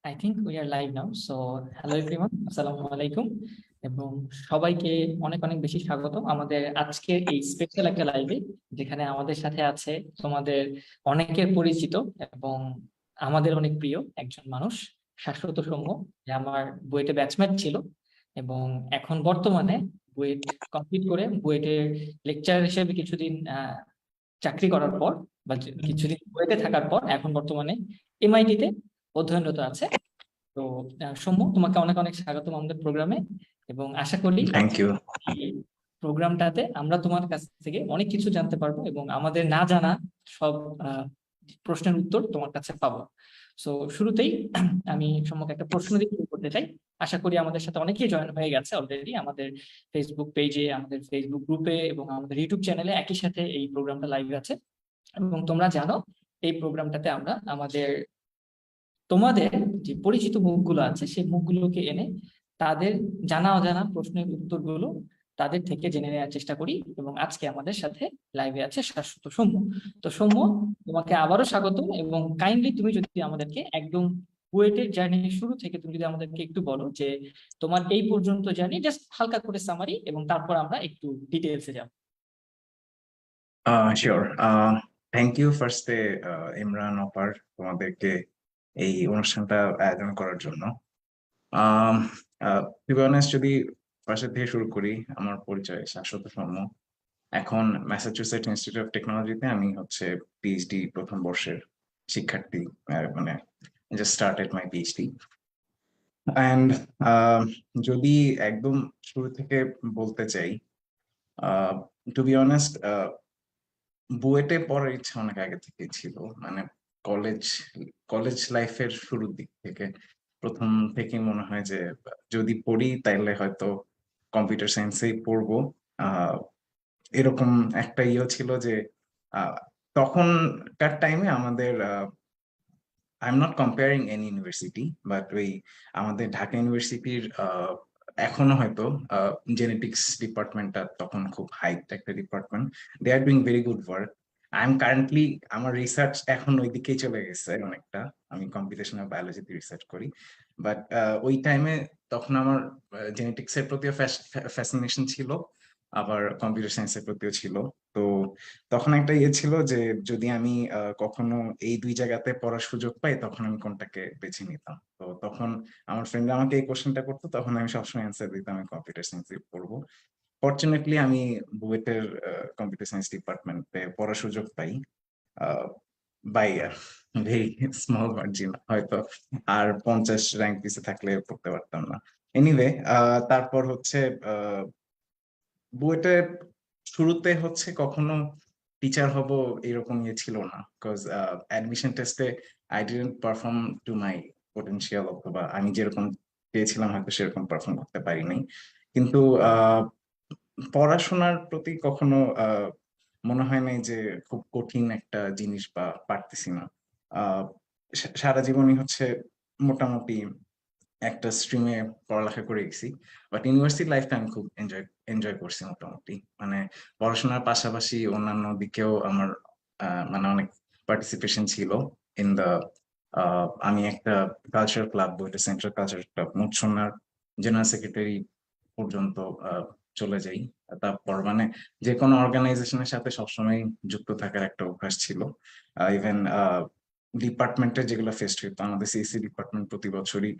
I think we are live now. So, hello everyone. আসসালামু আলাইকুম এবং সবাইকে অনেক অনেক বেশি স্বাগতম আমাদের আজকের এই স্পেশাল একটা লাইভে, যেখানে আমাদের সাথে আছে তোমাদের অনেকের পরিচিত এবং আমাদের অনেক প্রিয় একজন মানুষ, শাশ্বত সৌম্য, যে আমার বুয়েটে ব্যাচমেট ছিল এবং এখন বর্তমানে বুয়েট কমপ্লিট করে বুয়েটের লেকচারার হিসেবে কিছুদিন চাকরি করার পর বা কিছুদিন বুয়েটে থাকার পর এখন বর্তমানে এমআইটিতে অধ্যয়নরত আছে। তো সৌম্য, তোমাকে অনেক অনেক স্বাগতম আমাদের প্রোগ্রামে এবং আশা করি থ্যাংক ইউ। এই প্রোগ্রামটাতে আমরা তোমার কাছ থেকে অনেক কিছু জানতে পারবো এবং আমাদের না জানা সব প্রশ্নের উত্তর তোমার কাছে পাবো। সো শুরুতেই আমি সৌম্যকে একটা প্রশ্ন দিয়ে শুরু করতে চাই। আশা করি আমাদের সাথে অনেকেই জয়েন হয়ে গেছে অলরেডি, আমাদের ফেসবুক পেজে, আমাদের ফেসবুক গ্রুপে এবং আমাদের ইউটিউব চ্যানেলে একই সাথে এই প্রোগ্রামটা লাইভ আছে। এবং তোমরা জানো এই প্রোগ্রামটাতে আমরা আমাদের তোমাদের যে পরিচিত মুখগুলো আছে সেই মুখগুলোকে এনে তাদের জানা অজানা প্রশ্নের উত্তরগুলো তাদের থেকে জেনে নেওয়ার চেষ্টা করি। এবং আজকে আমাদের সাথে লাইভে আছে শাশ্বত সৌম্য। তো সৌম্য, তোমাকে আবারও স্বাগত এবং কাইন্ডলি তুমি যদি আমাদেরকে একদম বুয়েটের জার্নি শুরু থেকে তুমি যদি আমাদেরকে একটু বলো যে তোমার এই পর্যন্ত জার্নি জাস্ট হালকা করে সামারি, এবং তারপর আমরা একটু ডিটেলসে যাব। শিওর। থ্যাংক ইউ ফার্স্টে ইমরান অপার তোমাদেরকে এই অনুষ্ঠানটা আয়োজন করার জন্য। টু বি অনেস্ট, যদি ফার্স্টের থেকে শুরু করি, আমার পরিচয় শাশ্বত সৌম্য। এখন ম্যাসাচুসেটস ইনস্টিটিউট অফ টেকনোলজিতে আমি হচ্ছে পিএইচডি প্রথম বর্ষের শিক্ষার্থী, মানে just started my PhD. And যদি একদম শুরু থেকে বলতে চাই, টু বি অনেস্ট, বুয়েটে পড়ার ইচ্ছা অনেক আগে থেকে ছিল। মানে কলেজ কলেজ লাইফের শুরুর দিক থেকে, প্রথম থেকে মনে হয় যে যদি পড়ি তাইলে হয়তো কম্পিউটার সায়েন্সেই পড়বো। এরকম একটা ছিল যে আহ, তখনকার টাইমে আমাদের, I am not comparing any university, but ওই আমাদের ঢাকা ইউনিভার্সিটির এখনো হয়তো জেনেটিক্স ডিপার্টমেন্টটা তখন খুব হাইট একটা department. They are doing very good work. I am currently, আমার রিসার্চ এখন ওই দিকেই চলে গেছে অনেকটা। আমি কম্পিউটেশনাল বায়োলজিতে রিসার্চ করি, বাট ওই টাইমে তখন আমার জেনেটিক্স এর প্রতিও ফ্যাসিনেশন ছিল, আবার কম্পিউটার সায়েন্সের প্রতিও ছিল। তো তখন একটা ছিল যে যদি আমি কখনো এই দুই জায়গাতে পড়ার সুযোগ পাই, তখন আমি কোনটাকে বেছে নিতাম। তো তখন আমার ফ্রেন্ড আমাকে এই কোশ্চেনটা করতো, তখন আমি সবসময় অ্যান্সার দিতাম আমি কম্পিউটার সায়েন্স পড়বো। ফর্চুনেটলি আমি বুয়েটের কম্পিউটার সায়েন্স ডিপার্টমেন্টে পড়ার সুযোগ পাই, বাই ভেরি স্মল মার্জিন হয়তো। আর 50 র্যাঙ্ক পিছে থাকলে পড়তে পারতাম না। এনিওয়ে, তারপর হচ্ছে বুয়েটে শুরুতে হচ্ছে কখনো টিচার হব এরকম ছিল না, বিকজ অ্যাডমিশন টেস্টে I didn't perform to my potential, অথবা আমি যেরকম চেয়েছিলাম হয়তো সেরকম পারফর্ম করতে পারি নাই। কিন্তু পড়াশোনার প্রতি কখনো মনে হয় নাই যে খুব কঠিন একটা জিনিস বা পারতেছি না। আহ, সারা জীবনই হচ্ছে মোটামুটি একটা স্ট্রিমে পড়ালেখা করে গেছি, বাট ইউনিভার্সিটি লাইফটা আমি খুব এনজয় এনজয় করছি মোটামুটি। মানে পড়াশোনার পাশাপাশি অন্যান্য দিকেও আমার মানে অনেক পার্টিসিপেশন ছিল ইন দা, আমি একটা কালচার ক্লাব, বইটা সেন্ট্রাল কালচার ক্লাব মুছনার জেনারেল সেক্রেটারি পর্যন্ত চলে যাই। তারপর মানে যে কোনো অর্গানাইজেশনের সাথে সবসময় যুক্ত থাকার একটা অভ্যাস ছিল। ইভেন ডিপার্টমেন্টের যেগুলো ফেস্ট হইতো, আমাদের সিএসসি ডিপার্টমেন্ট প্রতি বছরই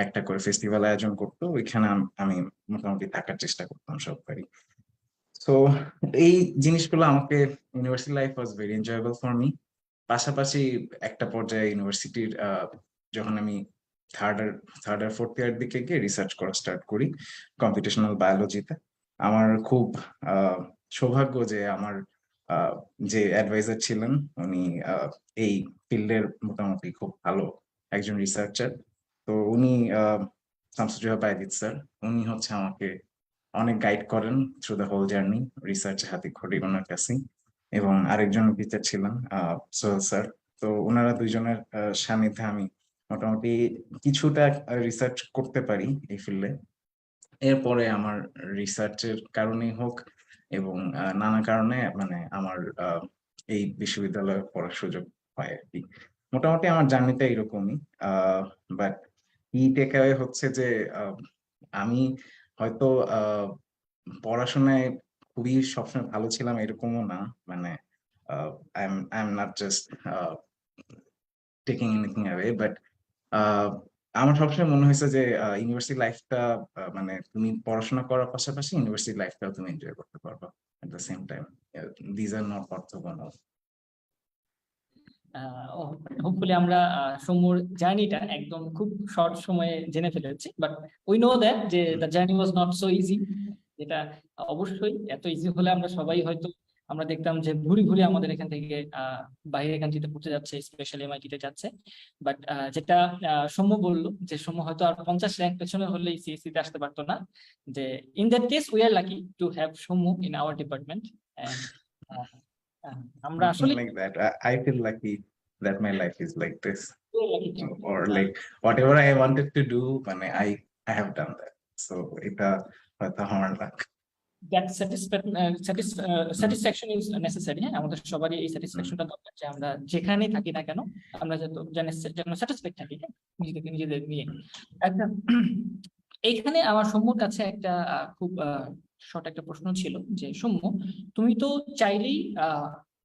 একটা করে ফেস্টিভ্যাল আয়োজন করতো, ওইখানে আমি মোটামুটি থাকার চেষ্টা করতাম সববারই। তো এই জিনিসগুলো আমাকে, university life was very enjoyable for me. পাশাপাশি একটা পর্যায়ে ইউনিভার্সিটির যখন আমি থার্ড আর ফোর্থ ইয়ার দিকে গিয়ে রিসার্চ করা স্টার্ট করি কম্পিউটেশনাল বায়োলজিতে। আমার খুব সৌভাগ্য যে আমার আহ, যে অ্যাডভাইজার ছিলেন উনি এই ফিল্ডের মোটামুটি খুব ভালো একজন রিসার্চার। তো উনি শামসুজ্জোহা বাইজিদ স্যার, উনি হচ্ছে আমাকে অনেক গাইড করেন through the whole journey, research হাতে খড়ি ওনার কাছে। এবং আরেকজন টিচার ছিলেন সোহেল স্যার। তো ওনারা দুইজনের সান্নিধ্যে আমি মোটামুটি কিছুটা রিসার্চ করতে পারি এই ফিল্ডে। এরপরে আমার রিসার্চের কারণেই হোক এবং নানা কারণে মানে আমার এই বিশ্ববিদ্যালয়ে পড়ার সুযোগ হয় আর কি। মোটামুটি আমার জার্নিটা এরকমই। বাট কি টেক অ্যাওয়ে হচ্ছে যে আমি হয়তো পড়াশোনায় খুবই সবসময় ভালো ছিলাম এরকমও না, মানে I am not just taking anything away, but আমার সবসময় মনে হয়েছে যে ইউনিভার্সিটি লাইফটা মানে তুমি পড়াশোনা করার পাশাপাশি ইউনিভার্সিটি লাইফটাও তুমি এনজয় করতে পারবা at the same time. These are not orthogonal. Hopefully আমরা সমুর জার্নিটা একদম খুব শর্ট সময়ে জেনে ফেলেছি, বাট উই নো দ্যাট যে the journey was not so easy. যেটা অবশ্যই এত ইজি হলে আমরা সবাই হয়তো আমরা দেখতাম যে ঘুরি ঘুরি আমাদের এখান থেকে বাইরের কান্ট্রিতে পড়তে যাচ্ছে, স্পেশালি এমআইটি তে যাচ্ছে। বাট যেটা সৌম্য বললো যে সৌম্য হয়তো আর 50 র্যাঙ্ক পেছনে হলেই সিএসসি তে আসতে পারতো না, যে in that case we are lucky to have Soumya in our department. And আমরা Nothing আসলে like that. I feel lucky that my life is like this, lucky to. or like whatever I wanted to do, মানে I have done that. So এটা হয়তো আমার luck. That satisfaction is necessary. হ্যাঁ, আমাদের সবারই এই স্যাটিসফ্যাকশনটা দরকার যে আমরা যেখানেই থাকি না কেন আমরা যেন স্যাটিসফাইড থাকি, হ্যাঁ, নিজেদের নিয়ে। একটা এইখানে আমার সৌম্যর কাছে একটা খুব শর্ট একটা প্রশ্ন ছিল যে সৌম্য, তুমি তো চাইলেই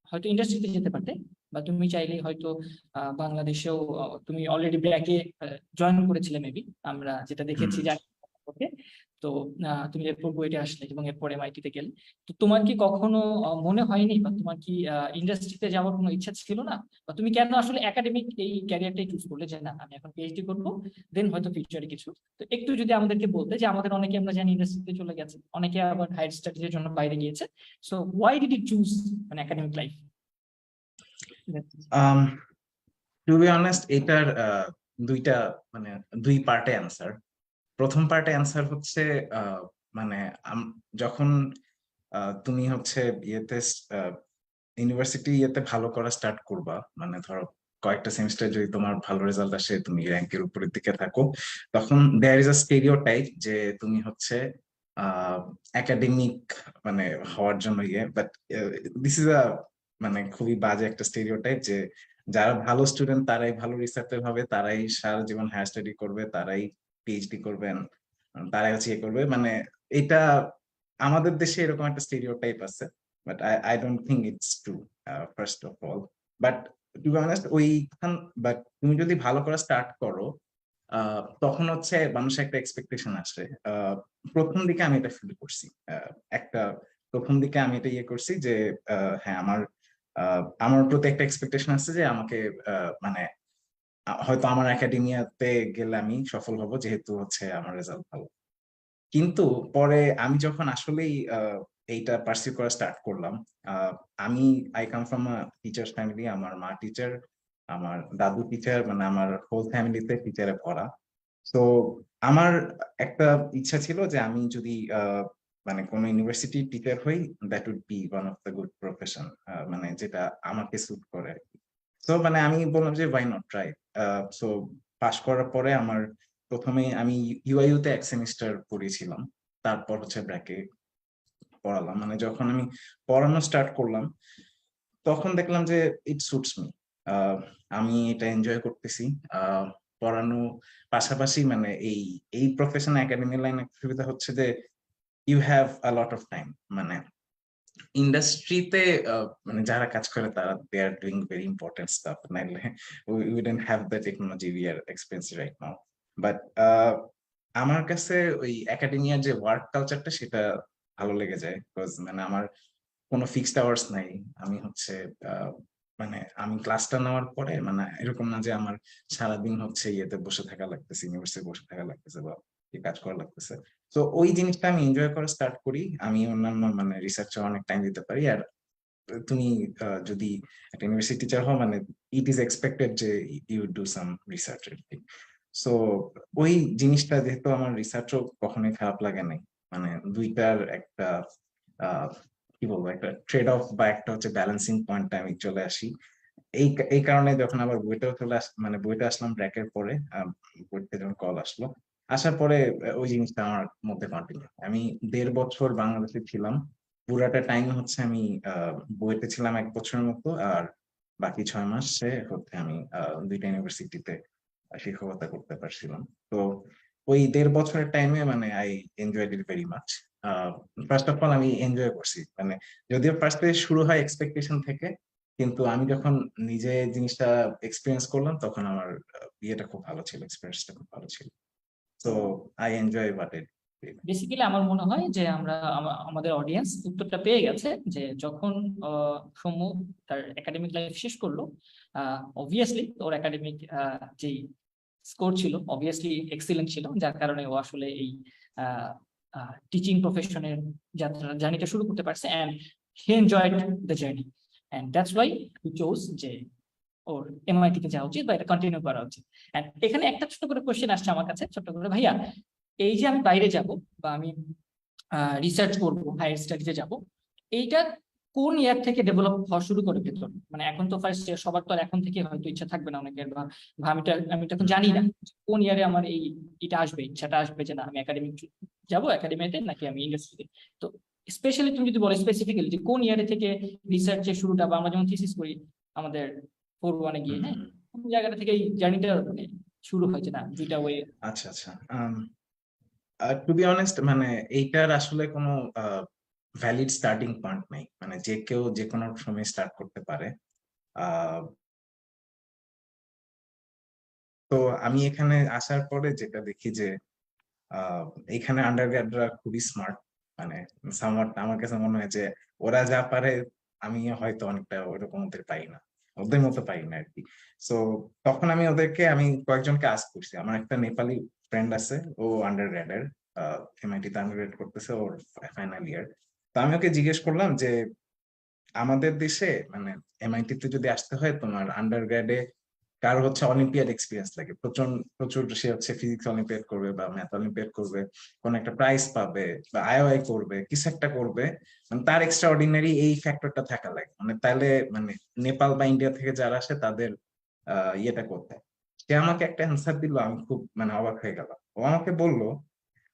হয়তো ইন্ডাস্ট্রিতে যেতে পারতে, বা তুমি চাইলেই হয়তো বাংলাদেশেও তুমি অলরেডি ব্র্যাকে জয়েন করেছিলে মেবি, আমরা যেটা দেখেছি জানি। ওকে, তো তুমি এরপর বুয়েটে আসলে এবং এরপর এমআইটি তে গেলে, তো তোমার কি কখনো মনে হয়নি বা তোমার কি ইন্ডাস্ট্রিতে যাওয়ার কোনো ইচ্ছা ছিল না, বা তুমি কেন আসলে একাডেমিক এই ক্যারিয়ারটাই চুজ করলে যে না আমি এখন পিএইচডি করবো, দেন হয়তো ফিউচারে কিছু। তো একটু যদি আমাদেরকে বলতে, যে আমাদের অনেকে আমরা জানি ইন্ডাস্ট্রিতে চলে গেছে, অনেকে আবার হায়ার স্টাডিজের জন্য বাইরে গিয়েছে, so why did you choose মানে academic life? To be honest, এটার দুইটা মানে দুই পার্টে অ্যান্সার। প্রথম পার্টে অ্যান্সার হচ্ছে মানে যখন তুমি হচ্ছে ইয়েতে ইউনিভার্সিটি ইয়েতে ভালো করা স্টার্ট করবা, মানে ধরো কয়েকটা সেমিস্টার যদি তোমার ভালো রেজাল্ট আসে, তুমি র্যাঙ্কের উপরের দিকে থাকো, তখন দেয়ার ইজ আ স্টেরিওটাইপ যে তুমি হচ্ছে একাডেমিক মানে হওয়ার জন্য ইয়ে, বাট দিস ইজ আ মানে খুবই বাজে একটা স্টেরিওটাইপ যে যারা ভালো স্টুডেন্ট তারাই ভালো রিসার্চার হবে, তারাই সারা জীবন হায়ার স্টাডি করবে, তারাই পিএইচডি করবেন, তারাই হচ্ছে ইয়ে করবে। মানে এটা আমাদের দেশে এরকম একটা স্টেরিওটাইপ আছে, but I don't think it's true first of all. But to be honest ওইখান, বাট তুমি যদি ভালো করে স্টার্ট করো তখন হচ্ছে মানুষের একটা এক্সপেকটেশন আসে। প্রথম দিকে আমি এটা ফিল করছি, একটা প্রথম দিকে আমি এটা ইয়ে করছি যে হ্যাঁ আমার প্রতি একটা এক্সপেকটেশন আছে যে আমাকে মানে হয়তো আমার একাডেমিয়াতে গেলে আমি সফল হব যেহেতু হচ্ছে আমার রেজাল্ট ভালো। কিন্তু পরে আমি যখন আসলেই এইটা পার্সিউ করা স্টার্ট করলাম, আমি I come from a teachers family, আমার মা টিচার, আমার দাদু টিচার, মানে আমার হোল ফ্যামিলিতে টিচারে পড়া। তো আমার একটা ইচ্ছা ছিল যে আমি যদি মানে কোনো ইউনিভার্সিটি টিচার হই, that would be one of the good profession, মানে যেটা আমাকে স্যুট করে। তো মানে আমি বললাম যে ওয়াই নট ট্রাই। সো পাশ করার পরে আমার প্রথমে আমি ইউআইইউ তে এক সেমিস্টার পড়িয়েছিলাম, তারপর হচ্ছে ব্র্যাকে পড়ালাম। মানে যখন আমি পড়ানো স্টার্ট করলাম তখন দেখলাম যে ইট সুটস মি, আমি এটা এনজয় করতেছি। পড়ানো পাশাপাশি মানে এই এই প্রফেশন একাডেমি লাইন একটা সুবিধা হচ্ছে যে you have a lot of time. মানে ইন্ডাস্ট্রিতে মানে যারা কাজ করে তারা they are doing very important stuff, নাইলে we don't have the technology we are experiencing right now. But আমার কাছে ওই একাডেমিয়ার যে ওয়ার্ক কালচারটা সেটা ভালো লেগে যায়, বিকজ মানে আমার কোনো ফিক্সড আওয়ার্স নাই। আমি হচ্ছে মানে আমি ক্লাসটা নেওয়ার পরে মানে এরকম না যে আমার সারাদিন হচ্ছে ইয়েতে বসে থাকা লাগতেছে, ইউনিভার্সিটি বসে থাকা লাগতেছে বা কাজ করা লাগতেছে। তো ওই জিনিসটা আমি এনজয় করা স্টার্ট করি, আমি অন্যান্য মানে রিসার্চে অনেক টাইম দিতে পারি। আর তুমি যদি একটা ইউনিভার্সিটি টিচার হও মানে ইট ইজ এক্সপেক্টেড যে you do some research. So ওই জিনিসটা যেহেতু আমার রিসার্চও কখনোই খারাপ লাগে নাই, মানে দুইটার একটা কি বলবো একটা ট্রেড অফ বা একটা হচ্ছে ব্যালেন্সিং পয়েন্টে আমি চলে আসি। এই কারণে যখন আবার বইটাও মানে বইটা আসলাম ব্র্যাকের পরে, বইটা যখন কল আসলো, আসার পরে ওই জিনিসটা আমার মধ্যে কন্টিনিউ। আমি 1.5 বছর বাংলাদেশে ছিলাম, পুরাটা টাইম হচ্ছে আমি বুয়েটে ছিলাম 1 বছরের মতো, আর বাকি 6 মাসে হচ্ছে আমি দুইটা ইউনিভার্সিটিতে শিক্ষকতা করতে পারছিলাম। তো ওই 1.5 বছরের টাইমে মানে I enjoyed it very much. First of all আমি এনজয় করছি, মানে যদিও ফার্স্টে শুরু হয় এক্সপেকটেশন থেকে, কিন্তু আমি যখন নিজে জিনিসটা এক্সপিরিয়েন্স করলাম তখন আমার ইয়েটা খুব ভালো ছিল, এক্সপিরিয়েন্সটা খুব ভালো ছিল। তো I enjoy what it. Basically আমার মনে হয় যে আমরা আমাদের অডিয়েন্স উত্তরটা পেয়ে গেছে, যে যখন সৌম্য তার একাডেমিক লাইফ শেষ করলো, অবভিয়াসলি ওর একাডেমিক যেই স্কোর ছিল অবভিয়াসলি এক্সিলেন্ট ছিল, যার কারণে ও আসলে এই টিচিং প্রফেশনের জার্নিটা শুরু করতে পারছে, and he enjoyed the journey, and that's why he chose যে ওর এমআইটি তে যাওয়া উচিত বা এটা কন্টিনিউ করা উচিত। এন্ড এখানে একটা ছোট করে কোশ্চেন আসছে আমার কাছে, ছোট করে, ভাইয়া এই যে আমি বাইরে যাব বা আমি রিসার্চ করব, হায়ার স্টাডিজে যাব, এইটা কোন ইয়ার থেকে ডেভেলপ হওয়া শুরু করে ভেতর? মানে এখন তো ফার্স্ট ইয়ার, সবার তো আর এখন থেকে হয়তো ইচ্ছা থাকবে না অনেকের, বা আমি তো এখন জানি না কোন ইয়ারে আমার এটা আসবে, ইচ্ছাটা আসবে যে না আমি একাডেমিক যাবো, একাডেমিতে নাকি আমি ইন্ডাস্ট্রিতে। তো স্পেশালি তুমি যদি বলো স্পেসিফিক্যালি যে কোন ইয়ারে থেকে রিসার্চের শুরুটা, বা আমরা যেমন থিসিস করি আমাদের 4-1 গিয়ে, হ্যাঁ, কোন জায়গাটা থেকে এই জার্নিটা মানে শুরু হয়েছে, না দুইটা ওয়ে? আচ্ছা আচ্ছা, টু বি অনেস্ট মানে এইটার আসলে কোনো ভ্যালিড স্টার্টিং পয়েন্ট নেই, মানে যে কেউ যে কোনো সময় স্টার্ট করতে পারে। আহ, তো আমি এখানে আসার পরে যেটা দেখি যে আহ, এখানে আন্ডারগ্রেডরা খুবই স্মার্ট, মানে somewhat আমার কাছে মনে হয় যে ওরা যা পারে আমি হয়তো অনেকটা ওইরকম ওদের পাই না, ওদের মতো পাই না আর কি। সো তখন আমি কয়েকজনকে আস্ক করছি। আমার একটা নেপালি ফ্রেন্ড আছে, ও আন্ডারগ্রেডের এমআইটি তে আন্ডারগ্রেড করতেছে, ওর ফাইনাল ইয়ার। তো আমি ওকে জিজ্ঞেস করলাম যে আমাদের দেশে মানে এমআইটি তে যদি আসতে হয় তোমার আন্ডারগ্রেডে কার হচ্ছে অলিম্পিয়াড এক্সপিরিয়েন্স লাগে, প্রচুর প্রচুর, সে হচ্ছে ফিজিক্স অলিম্পিয়াড করবে বা ম্যাথ অলিম্পিয়াড করবে, কোন একটা প্রাইজ পাবে বা আইওআই করবে, কিছু একটা করবে, মানে তার এক্সট্রা অর্ডিনারি এই ফ্যাক্টরটা থাকা লাগে, মানে তাহলে মানে নেপাল বা ইন্ডিয়া থেকে যারা আসে তাদের ইয়েটা করতে। সে আমাকে একটা অ্যান্সার দিল, আমি খুব মানে অবাক হয়ে গেলাম। ও আমাকে বলল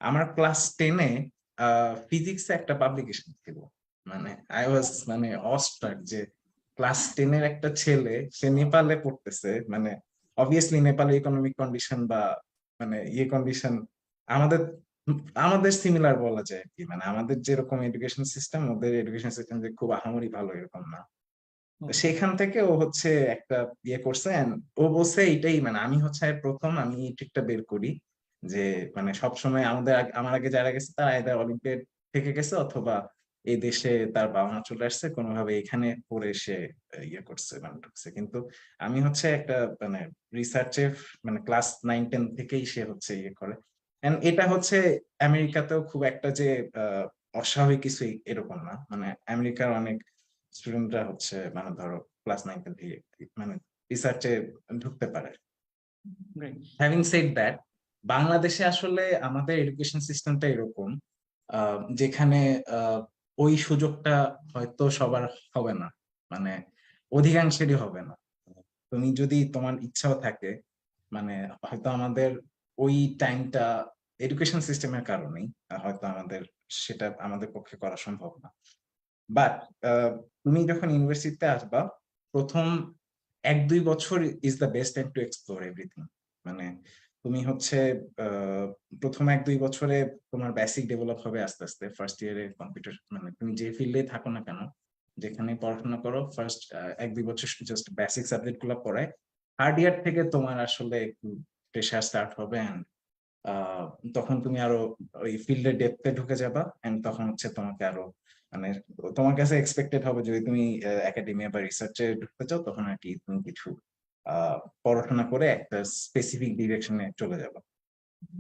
আমার ক্লাস 10-এ ফিজিক্সে একটা পাবলিকেশন ছিল। মানে আই ওয়াজ মানে অস্ট্রাক যে ক্লাস 10-এর একটা ছেলে, সে নেপালে পড়তেছে, মানে অবভিয়াসলি নেপালে ইকোনমিক কন্ডিশন বা মানে ইয়ে কন্ডিশন আমাদের আমাদের সিমিলার বলা যায় আর কি, মানে আমাদের যেরকম এডুকেশন সিস্টেম, ওদের এডুকেশন সিস্টেম যে খুব আহামরি ভালো এরকম না। তো সেখান থেকে ও হচ্ছে একটা ইয়ে করছে and ও বলছে এইটাই, মানে আমি হচ্ছে প্রথম আমি এই ট্রিকটা বের করি যে মানে সবসময় আমার আগে যারা গেছে তারা এদের অলিম্পিয়াড থেকে গেছে অথবা এই দেশে তার বাবা মা চলে আসছে কোনোভাবে এখানে পড়ে সে ইয়ে করছে, মানে ঢুকছে। কিন্তু আমি হচ্ছে একটা মানে রিসার্চে মানে ক্লাস 9-10 থেকেই সে হচ্ছে ইয়ে করে। এন্ড এটা হচ্ছে আমেরিকাতেও খুব একটা যে অস্বাভাবিক কিছু এরকম না, মানে আমেরিকার অনেক স্টুডেন্টরা হচ্ছে মানে ধরো ক্লাস 9-10 থেকে মানে রিসার্চে ঢুকতে পারে। Great. হ্যাভিং সেড দ্যাট, বাংলাদেশে আসলে আমাদের এডুকেশন সিস্টেমটা এরকম যেখানে ওই সুযোগটা হয়তো সবার হবে না, মানে অধিকাংশেরই হবে না। তুমি যদি তোমার ইচ্ছাও থাকে, মানে হয়তো আমাদের ওই টাইমটা এডুকেশন সিস্টেমের কারণেই হয়তো আমাদের সেটা আমাদের পক্ষে করা সম্ভব না। বাট তুমি যখন ইউনিভার্সিটিতে আসবা প্রথম 1-2 বছর is the best time to explore everything. মানে তুমি হচ্ছে আহ, প্রথম 1-2 বছরে তোমার বেসিক ডেভেলপ হবে আস্তে আস্তে। ফার্স্ট ইয়ারে কম্পিউটার মানে তুমি যে ফিল্ডে থাকো না কেন, যেখানে পড়াশোনা করো, ফার্স্ট 1-2 বছর জাস্ট বেসিক সাবজেক্ট গুলো পড়ায়। থার্ড ইয়ার থেকে তোমার আসলে একটু প্রেশার স্টার্ট হবে and আহ, তখন তুমি আরো ওই ফিল্ডের ডেপথে ঢুকে যাবা এন্ড তখন হচ্ছে তোমাকে আরো মানে তোমার কাছে এক্সপেক্টেড হবে যদি তুমি একাডেমিয়া বা রিসার্চে ঢুকতে চাও তখন আর কি তুমি কিছু পড়াশোনা করে একটা স্পেসিফিক ডিরেকশনে চলে যাবে।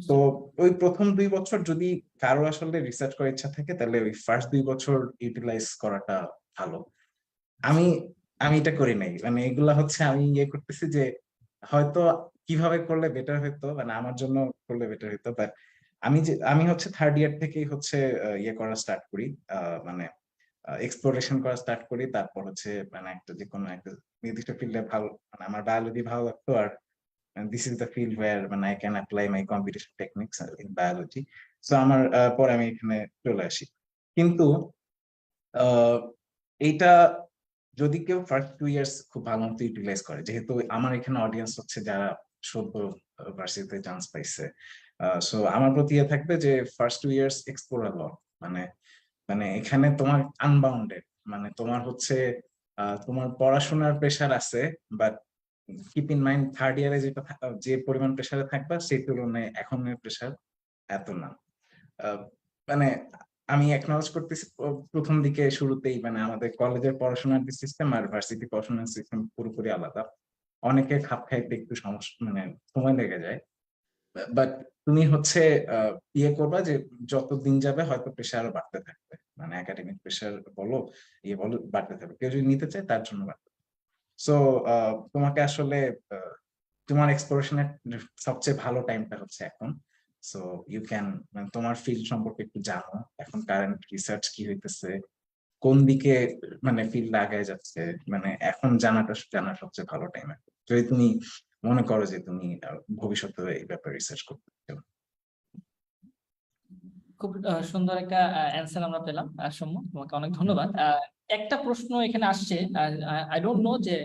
তো ওই প্রথম 2 বছর যদি কারো আসলে রিসার্চ করার ইচ্ছা থাকে তাহলে ওই ফার্স্ট 2 বছর ইউটিলাইজ করাটা ভালো। আমি আমি এটা করি নাই, মানে এগুলা হচ্ছে আমি ইয়ে করতেছি যে হয়তো কিভাবে করলে বেটার হতো, মানে আমার জন্য করলে বেটার হতো। বাট আমি হচ্ছে থার্ড ইয়ার থেকেই হচ্ছে ইয়ে করা স্টার্ট করি, মানে এক্সপ্লোরেশন করা স্টার্ট করি। তারপর হচ্ছে মানে একটা যে কোনো একটা নির্দিষ্ট ফিল্ডে ভালো, মানে আমার বায়োলজি ভালো লাগতো আর this is the field where মানে I can apply my competition techniques in biology. So আমার পরে আমি এখানে চলে আসি। কিন্তু আহ, এইটা যদি কেউ ফার্স্ট 2 ইয়ার্স খুব ভালো মতো ইউটিলাইজ করে, যেহেতু আমার এখানে অডিয়েন্স হচ্ছে যারা সদ্য ভার্সিটিতে চান্স পাইছে। সো আমার প্রতি থাকবে যে ফার্স্ট 2 ইয়ার্স এক্সপ্লোর ল, মানে মানে এখানে তোমার আনবাউন্ডেড, মানে তোমার হচ্ছে তোমার পড়াশোনার প্রেশার আছে, but keep in mind third ইয়ারে যে পরিমাণ প্রেশারে থাকবা সেই তুলনায় এখনের প্রেশার এত না। আহ, মানে আমি একনলেজ করতেছি প্রথম দিকে শুরুতেই মানে আমাদের কলেজের পড়াশোনার যে সিস্টেম আর ভার্সিটি পড়াশোনার সিস্টেম পুরোপুরি আলাদা। অনেকে খাপ খাইতে একটু সমস্যা মানে সময় লেগে যায়, বাট তুমি হচ্ছে ইয়ে করবা যে যত দিন যাবে হয়তো প্রেশার আরো বাড়তে থাকবে, মানে একাডেমিক প্রেশার বলো বলো বাড়তে থাকবে, কেউ যদি নিতে চায় তার জন্য বাড়তে। সো তোমাকে আসলে আহ, তোমার এক্সপ্লোরেশনের সবচেয়ে ভালো টাইমটা হচ্ছে এখন। সো ইউ ক্যান মানে তোমার ফিল্ড সম্পর্কে একটু জানো, এখন কারেন্ট রিসার্চ কি হইতেছে, কোন দিকে মানে ফিল্ড আগায় যাচ্ছে, মানে এখন জানা সবচেয়ে ভালো টাইম। যদি তুমি মনে করো যে তুমি ভবিষ্যতে এই ব্যাপারে রিসার্চ করতে চাও। খুব সুন্দর একটা অ্যান্সার আমরা পেলাম সৌম্য, তোমাকে অনেক ধন্যবাদ। একটা প্রশ্ন এখানে আসছে, আই ডোন্ট নো যে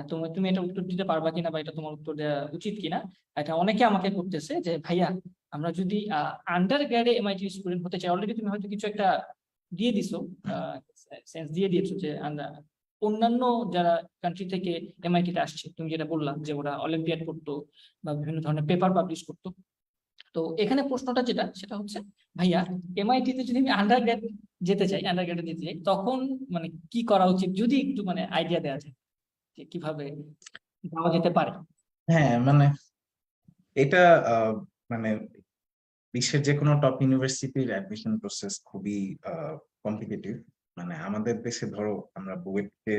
তুমি তুমি এটা উত্তর দিতে পারবা কিনা বা এটা তোমার উত্তর দেওয়া উচিত কিনা। এটা অনেকে আমাকে করতেছে যে ভাইয়া, আমরা যদি আন্ডার গ্রেডে এমআইটি স্টুডেন্ট হতে চাই, অলরেডি তুমি হয়তো কিছু একটা দিয়ে দিছো, সেন্স দিয়ে দিয়েছো যে অন্যান্য যারা কান্ট্রি থেকে এমআইটি তে আসছে, তুমি যেটা বললা যে ওরা অলিম্পিয়াড করতো বা বিভিন্ন ধরনের পেপার পাবলিশ করতো। তো এখানে প্রশ্নটা যেটা সেটা হচ্ছে, ভাইয়া এমআইটি তে যদি আমি আন্ডারগ্রেড যেতে চাই, আন্ডারগ্রেডে যেতে চাই, তখন মানে কি করা উচিত, যদি একটু মানে আইডিয়া দেওয়া যায় যে কিভাবে যাওয়া যেতে পারে। হ্যাঁ মানে এটা মানে বিশ্বের যে কোনো টপ ইউনিভার্সিটির অ্যাডমিশন প্রসেস খুবই কম্পিটিটিভ। মানে আমাদের দেশে ধরো আমরা বুয়েটকে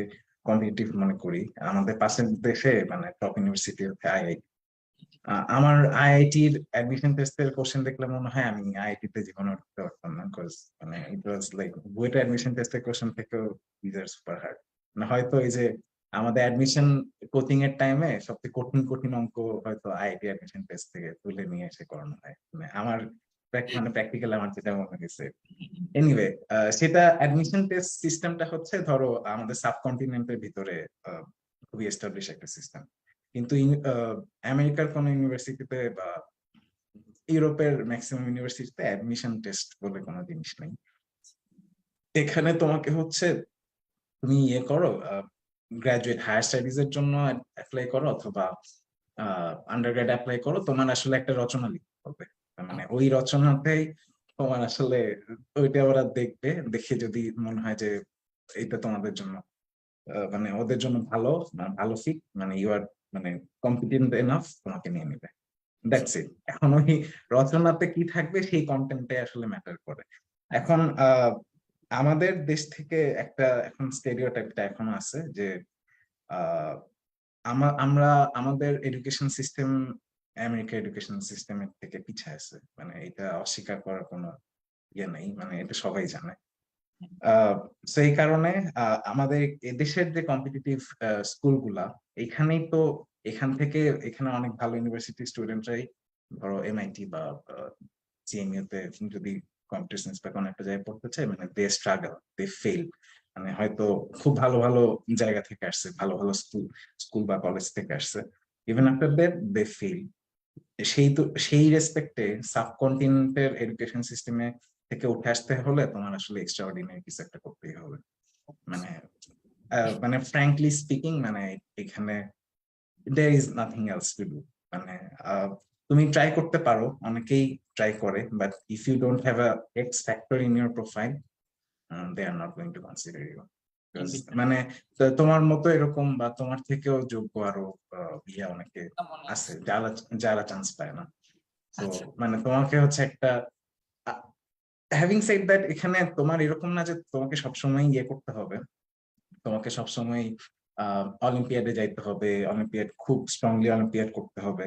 কম্পিটিটিভ মনে করি, আমাদের পাশের দেশে মানে টপ ইউনিভার্সিটি হচ্ছে আইআইটি। আমার আইআইটির অ্যাডমিশন টেস্টের কোশ্চেন দেখলে মনে হয় আমি আইআইটি তে জীবনে উঠতে পারতাম না, বিকজ মানে ইট ওয়াজ লাইক বুয়েটের অ্যাডমিশন টেস্টের কোশ্চেন থেকেও দিজ আর সুপার হার্ড। মানে হয়তো এই যে আমাদের অ্যাডমিশন কোচিং এর টাইমে সবচেয়ে কঠিন কঠিন অঙ্ক হয়তো আইআইটি অ্যাডমিশন টেস্ট থেকে তুলে নিয়ে এসে করানো হয়, মানে আমার মানে প্র্যাকটিক্যাল আমার যেটা মনে হয়েছে। এনিওয়ে, সেটা অ্যাডমিশন টেস্ট সিস্টেমটা হচ্ছে ধরো আমাদের সাবকন্টিনেন্টের ভিতরে খুবই এস্টাবলিশ একটা সিস্টেম। কিন্তু আমেরিকার কোন ইউনিভার্সিটিতে বা ইউরোপের ম্যাক্সিমাম ইউনিভার্সিটিতে অ্যাডমিশন টেস্ট বলে কোনো জিনিস নেই। এখানে তোমাকে হচ্ছে তুমি ইয়ে করো, গ্রাজুয়েট হায়ার স্টাডিজ এর জন্য অ্যাপ্লাই করো অথবা আন্ডারগ্রেড অ্যাপ্লাই করো, তোমার আসলে একটা রচনা লিখতে হবে। মানে ওই রচনাতেই তোমার আসলে ওইটা ওরা দেখবে, দেখে যদি মনে হয় যে এটা তোমাদের জন্য মানে ওদের জন্য ভালো, মানে ভালো ফিট, মানে ইউ আর মানে কম্পিটেন্ট এনাফ, তোমাকে নিয়ে নিবে। That's it. এখন ওই রচনাতে কি থাকবে সেই কন্টেন্টে আসলে ম্যাটার করে। এখন আমাদের দেশ থেকে একটা এখন স্টেরিওটাইপটা এখনো আছে যে আহ, আমরা আমাদের এডুকেশন সিস্টেম আমেরিকা এডুকেশন সিস্টেমের থেকে পিছিয়ে আছে, মানে এটা অস্বীকার করার কোনো ইয়ে নেই, মানে এটা সবাই জানে। সেই কারণে আমাদের এদেশের যে কম্পিটিটিভ স্কুলগুলা, এখানেই তো এখান থেকে এখানে অনেক ভালো ইউনিভার্সিটি স্টুডেন্টরাই ধরো এমআইটি বা সিএমইউ তে যদি কম্পিউটার সায়েন্স বা কোনো একটা জায়গায় পড়তে চায়, মানে দে স্ট্রাগল, দে ফেল। মানে হয়তো খুব ভালো ভালো জায়গা থেকে আসছে, ভালো ভালো স্কুল স্কুল বা কলেজ থেকে আসছে, even after that they fail. সেই রেসপেক্টে সাবকন্টিনেন্টের এডুকেশন সিস্টেমে থেকে উঠে আসতে হলে তোমার আসলে এক্সট্রা অর্ডিনারি কিছু একটা করতেই হবে। মানে মানে ফ্র্যাঙ্কলি স্পিকিং, মানে এখানে there is nothing else to do. মানে তুমি ট্রাই করতে পারো, অনেকেই ট্রাই করে, but if you don't have a X factor in your profile, they are not going to consider you. মানে তোমার মতো এরকম বা তোমার থেকেও যোগ্য আরো ইয়া অনেকে মনে আছে আছে। যারা যারা চান্স পায় না। তো আচ্ছা। মানে তোমাকে হচ্ছে একটা হ্যাভিং সেড দ্যাট, এখানে তোমার এরকম না যে তোমাকে সবসময় ইয়ে করতে হবে, তোমাকে সবসময় অলিম্পিয়াডে যাইতে হবে, অলিম্পিয়াড খুব স্ট্রংলি অলিম্পিয়াড করতে হবে।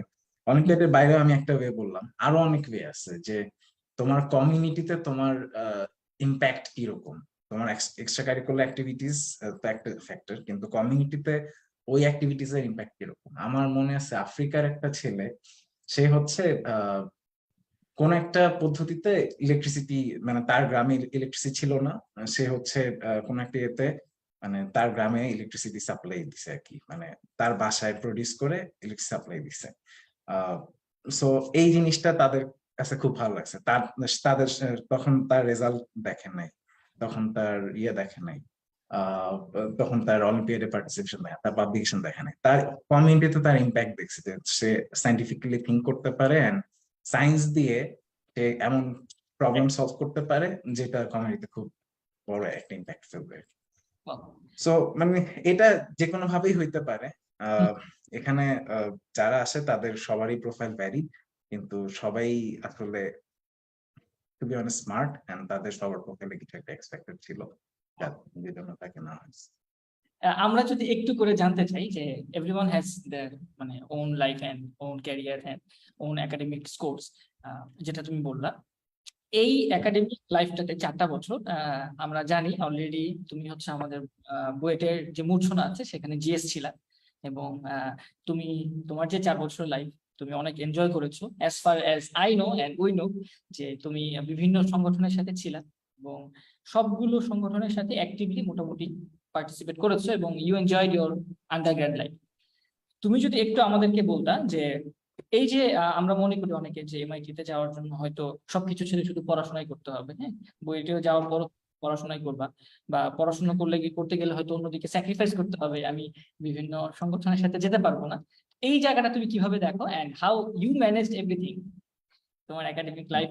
অলিম্পিয়াডের বাইরে আমি একটা ওয়ে বললাম, আরো অনেক ওয়ে আছে যে তোমার কমিউনিটিতে তোমার ইম্প্যাক্ট কিরকম, তোমার এক্সট্রা কারিকুলার অ্যাক্টিভিটিস তো একটা ফ্যাক্টর, কিন্তু কমিউনিটিতে ওই অ্যাক্টিভিটিস এর ইম্প্যাক্ট কিরকম। আমার মনে আছে আফ্রিকার একটা ছেলে, সে হচ্ছে কোন একটা পদ্ধতিতে ইলেকট্রিসিটি, মানে তার গ্রামে ইলেকট্রিসিটি ছিল না, সে হচ্ছে কোন একটা ইয়েতে মানে তার গ্রামে ইলেকট্রিসিটি সাপ্লাই দিছে আর কি, মানে তার বাসায় প্রডিউস করে ইলেকট্রিসিটি সাপ্লাই দিছে। সো এই জিনিসটা তাদের কাছে খুব ভালো লাগছে। তাদের তখন তার রেজাল্ট দেখে নাই, তখন তার দেখে নাই, আহ তখন তার অলিম্পিয়াডে পার্টিসিপেশন দেখে, তার পাবলিকেশন দেখে নাই, তার কমিউনিটিতে তার ইম্প্যাক্ট দেখছে যে সে সাইন্টিফিক্যালি থিঙ্ক করতে পারে এন্ড সায়েন্স দিয়ে সে এমন প্রবলেম সলভ করতে পারে যেটা কমিউনিটিতে খুব বড় একটা ইম্প্যাক্ট ফেলবে। সো মানে এটা যে কোনো ভাবেই হইতে পারে। আহ এখানে যারা আসে তাদের সবারই প্রোফাইল ভ্যারি, কিন্তু সবাই আসলে to be honest smart and তাদের সবার প্রোফাইলে কিছু একটা এক্সপেক্টেড ছিল, যে জন্য তাকে না হয়েছে। আমরা যদি একটু করে জানতে চাই যে এভরিওয়ান হ্যাজ দেয়ার মানে own life and own career and own academic scores, যেটা তুমি বললা। এই একাডেমিক লাইফটাতে 4টা বছর আমরা জানি অলরেডি তুমি হচ্ছে আমাদের বুয়েটের যে মূর্ছনা আছে সেখানে জিএস ছিলা, এবং তুমি তোমার যে 4 বছর লাইফ তুমি অনেক এনজয় করেছো, as far as I know and we know, যে তুমি বিভিন্ন সংগঠনের সাথে ছিলা এবং সবগুলো সংগঠনের সাথে অ্যাক্টিভলি মোটামুটি পার্টিসিপেট করেছো এবং you enjoyed your undergrad life. তুমি যদি একটু আমাদেরকে বলতা যে এই যে আমরা মনে করি অনেকে যে এমআইটি তে যাওয়ার জন্য হয়তো সবকিছু ছেড়ে শুধু পড়াশোনাই করতে হবে, হ্যাঁ, বুয়েটেও যাওয়ার পর পড়াশোনাই করবা, বা পড়াশোনা করতে গেলে হয়তো অন্যদিকে স্যাক্রিফাইস করতে হবে, আমি বিভিন্ন সংগঠনের সাথে যেতে পারবো না। এই জায়গাটা তুমি কিভাবে দেখো and how you managed everything, তোমার একাডেমিক লাইফ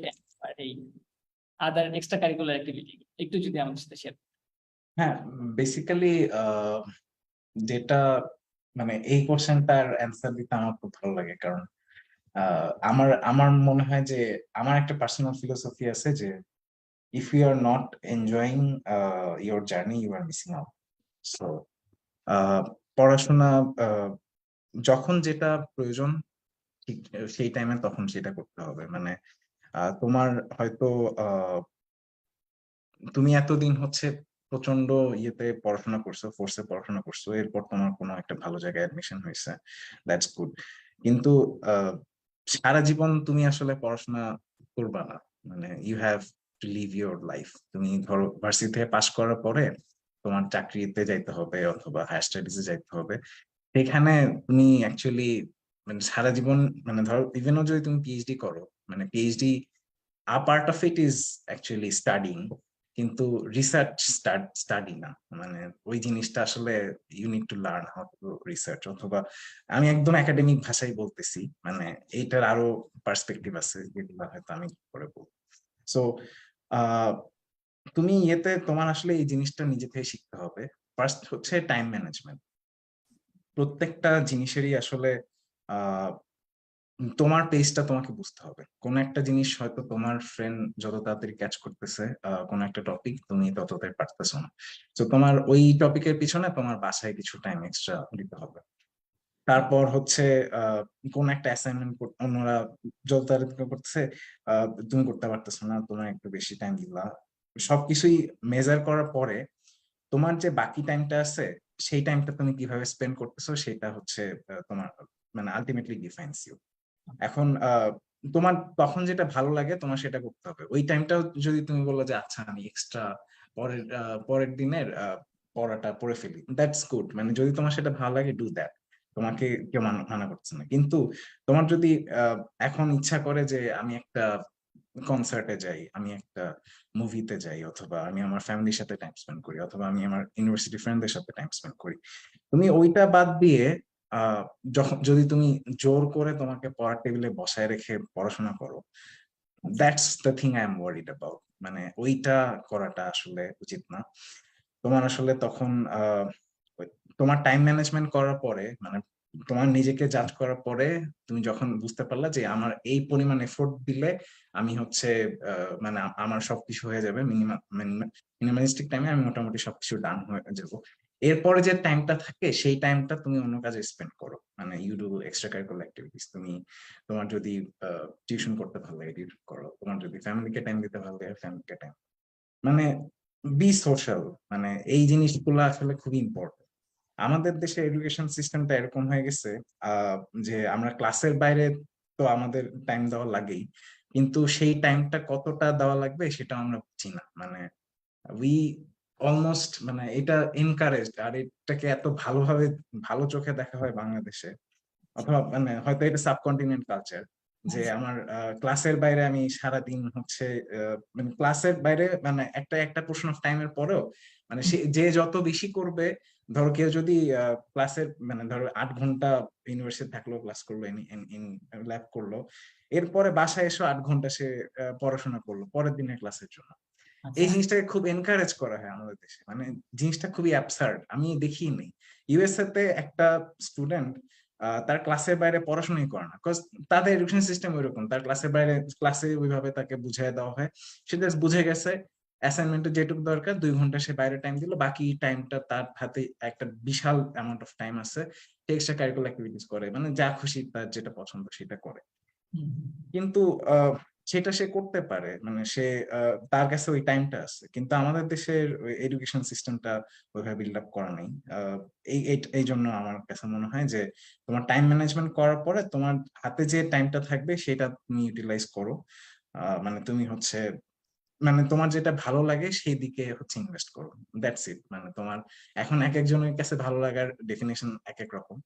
এই আদার এক্সট্রা কারিকুলার অ্যাক্টিভিটি, একটু যদি আমাদের সাথে শেয়ার। হ্যাঁ, বেসিক্যালি যেটা মানে এই কোশ্চেনটার অ্যান্সার দিতে আমার খুব ভালো লাগে, কারণ আমার আমার মনে হয় যে আমার একটা পার্সোনাল ফিলোসফি আছে যে if you are not enjoying your journey you are missing out. So পড়াশোনা যখন যেটা প্রয়োজন ঠিক সেই টাইমে তখন সেটা করতে হবে। মানে তোমার হয়তো তুমি এতদিন হচ্ছে প্রচন্ড ইয়েতে পড়াশোনা করছো, ফোর্সে পড়াশোনা করছো, এরপর তোমার কোনো একটা ভালো জায়গায় অ্যাডমিশন হয়েছে, দ্যাটস গুড। কিন্তু সারা জীবন তুমি আসলে পড়াশোনা করবা না। মানে you have to live your life. তুমি ধরো ভার্সিটি থেকে পাশ করার পরে তোমার চাকরিতে যাইতে হবে অথবা হায়ার স্টাডিজে যাইতে হবে। সেখানে তুমি অ্যাকচুয়ালি মানে সারা জীবন, মানে ধরো ইভেনও যদি তুমি পিএইচডি করো, মানে PhD a part of it is actually studying, কিন্তু রিসার্চ স্টাডি না। মানে ওই জিনিসটা আসলে you need to learn how to research, অথবা আমি একদম একাডেমিক ভাষায় বলতেছি, মানে এইটার আরো পার্সপেক্টিভ আছে যেগুলো হয়তো আমি পরে বলবো। সো তুমি ইয়েতে তোমার আসলে এই জিনিসটা নিজে থেকে শিখতে হবে। ফার্স্ট হচ্ছে টাইম ম্যানেজমেন্ট। প্রত্যেকটা জিনিসেরই আসলে তোমার পেজটা তোমাকে বুঝতে হবে। কোন একটা জিনিস হয়তো তোমার ফ্রেন্ড যত তাড়াতাড়ি ক্যাচ করতেছে কোন একটা টপিক, তুমি ততটাই পারতেছো না। তো তোমার ওই টপিকের পিছনে তোমার বাসায় কিছু টাইম এক্সট্রা দিতে হবে। তারপর হচ্ছে কোন একটা অ্যাসাইনমেন্ট অন্যরা যত তাড়াতাড়ি করতেছে তুমি করতে পারতেছো না, তোমার একটু বেশি টাইম দিলা। সবকিছুই মেজার করার পরে তোমার যে বাকি টাইমটা আছে, সেই টাইমটা তুমি কিভাবে স্পেন্ড করতেছো সেটা হচ্ছে তোমার মানে আলটিমেটলি ডিফাইন্স ইউ। এখন তোমার তখন যেটা ভালো লাগে তোমার সেটা করতে হবে। ওই টাইমটাও যদি তুমি বলো যে আচ্ছা আমি এক্সট্রা পরের দিনের পড়াটা পড়ে ফেলি, দ্যাটস গুড। মানে যদি তোমার সেটা ভালো লাগে ডু দ্যাট, তোমাকে কেউ মানা করছে না। কিন্তু তোমার যদি এখন ইচ্ছা করে যে আমি একটা কনসার্টে যাই, আমি একটা মুভিতে যাই, অথবা আমি আমার ফ্যামিলির সাথে টাইম স্পেন্ড করি, অথবা আমি আমার ইউনিভার্সিটি ফ্রেন্ডদের সাথে টাইম স্পেন্ড করি, তুমি ওইটা বাদ দিয়ে আহ যখন যদি তুমি জোর করে তোমাকে পড়ার টেবিলে বসায় রেখে পড়াশোনা করো, that's the thing I am worried about. মানে ওইটা করাটা আসলে উচিত না। তোমার আসলে তখন তোমার টাইম ম্যানেজমেন্ট করার পরে, মানে তোমার নিজেকে জাজ করার পরে তুমি যখন বুঝতে পারলা যে আমার এই পরিমাণ এফোর্ট দিলে আমি হচ্ছে মানে আমার সবকিছু হয়ে যাবে, মিনিমালিস্টিক টাইমে আমি মোটামুটি সবকিছু ডান হয়ে যাব, এরপরে যে টাইমটা থাকে সেই টাইমটা তুমি অন্য কাজে স্পেন্ড করো। মানে you do extra curricular activities. তুমি তোমার যদি টিউশন করতে ভালো লাগে টিউশন করো, তোমার যদি ফ্যামিলিকে টাইম দিতে ভালো লাগে ফ্যামিলিকে টাইম, মানে বি সোশ্যাল। মানে এই জিনিসগুলো আসলে খুবই ইম্পর্টেন্ট। আমাদের দেশে এডুকেশন সিস্টেমটা এরকম হয়ে গেছে আহ যে আমরা ক্লাসের বাইরে তো আমাদের টাইম দেওয়া লাগেই, কিন্তু সেই টাইমটা কতটা দেওয়া লাগবে সেটা আমরা বুঝি না। মানে উই অলমোস্ট, মানে এটা এনকারেজড, আর এটাকে এত ভালোভাবে ভালো চোখে দেখা হয় বাংলাদেশে, অথবা মানে হয়তো এটা সাবকন্টিনেন্ট কালচার, যে আমার ক্লাসের বাইরে আমি সারাদিন হচ্ছে মানে ক্লাসের বাইরে মানে একটা একটা পোর্শন অফ টাইমের পরেও মানে সে যে যত বেশি করবে, ধরো কেউ যদি ক্লাসের মানে ধরো 8 ঘন্টা ইউনিভার্সিটি থাকলো, ক্লাস করলো, ল্যাব করলো, এরপরে বাসায় এসে 8 ঘন্টা সে পড়াশোনা করলো পরের দিনের ক্লাসের জন্য। আচ্ছা। এই জিনিসটাকে খুব এনকারেজ করা হয় আমাদের দেশে, মানে জিনিসটা খুবই অ্যাবসার্ড, আমি দেখিনি। ইউএসএ তে একটা স্টুডেন্ট তার ক্লাসের বাইরে পড়াশোনাই করে না, বিকজ তাদের এডুকেশন সিস্টেম ওইরকম, তার ক্লাসের বাইরে ক্লাসে ওইভাবে তাকে বুঝিয়ে দেওয়া হয়, সে জাস্ট বুঝে গেছে, অ্যাসাইনমেন্টে যেটুকু দরকার 2 ঘন্টা সে বাইরে টাইম দিল, বাকি টাইমটা তার হাতে একটা বিশাল অ্যামাউন্ট অফ টাইম আছে, এক্সট্রা কারিকুলার অ্যাক্টিভিটিস করে, মানে যা খুশি তার যেটা পছন্দ সেটা করে। হুম, কিন্তু সেটা সে করতে পারে, মানে সে তার কাছে ওই টাইমটা আছে, কিন্তু আমাদের দেশের এডুকেশন সিস্টেমটা ওইভাবে বিল্ড আপ করা নেই। এই জন্য আমার কাছে মনে হয় যে তোমার টাইম ম্যানেজমেন্ট করার পরে তোমার হাতে যে টাইমটা থাকবে সেটা তুমি ইউটিলাইজ করো। মানে তুমি হচ্ছে মানে তোমার যেটা ভালো লাগে সেই দিকে হচ্ছে ইনভেস্ট করো, দ্যাটস ইট। মানে তোমার এখন এক একজনের কাছে ভালো লাগার ডেফিনেশন এক এক রকম।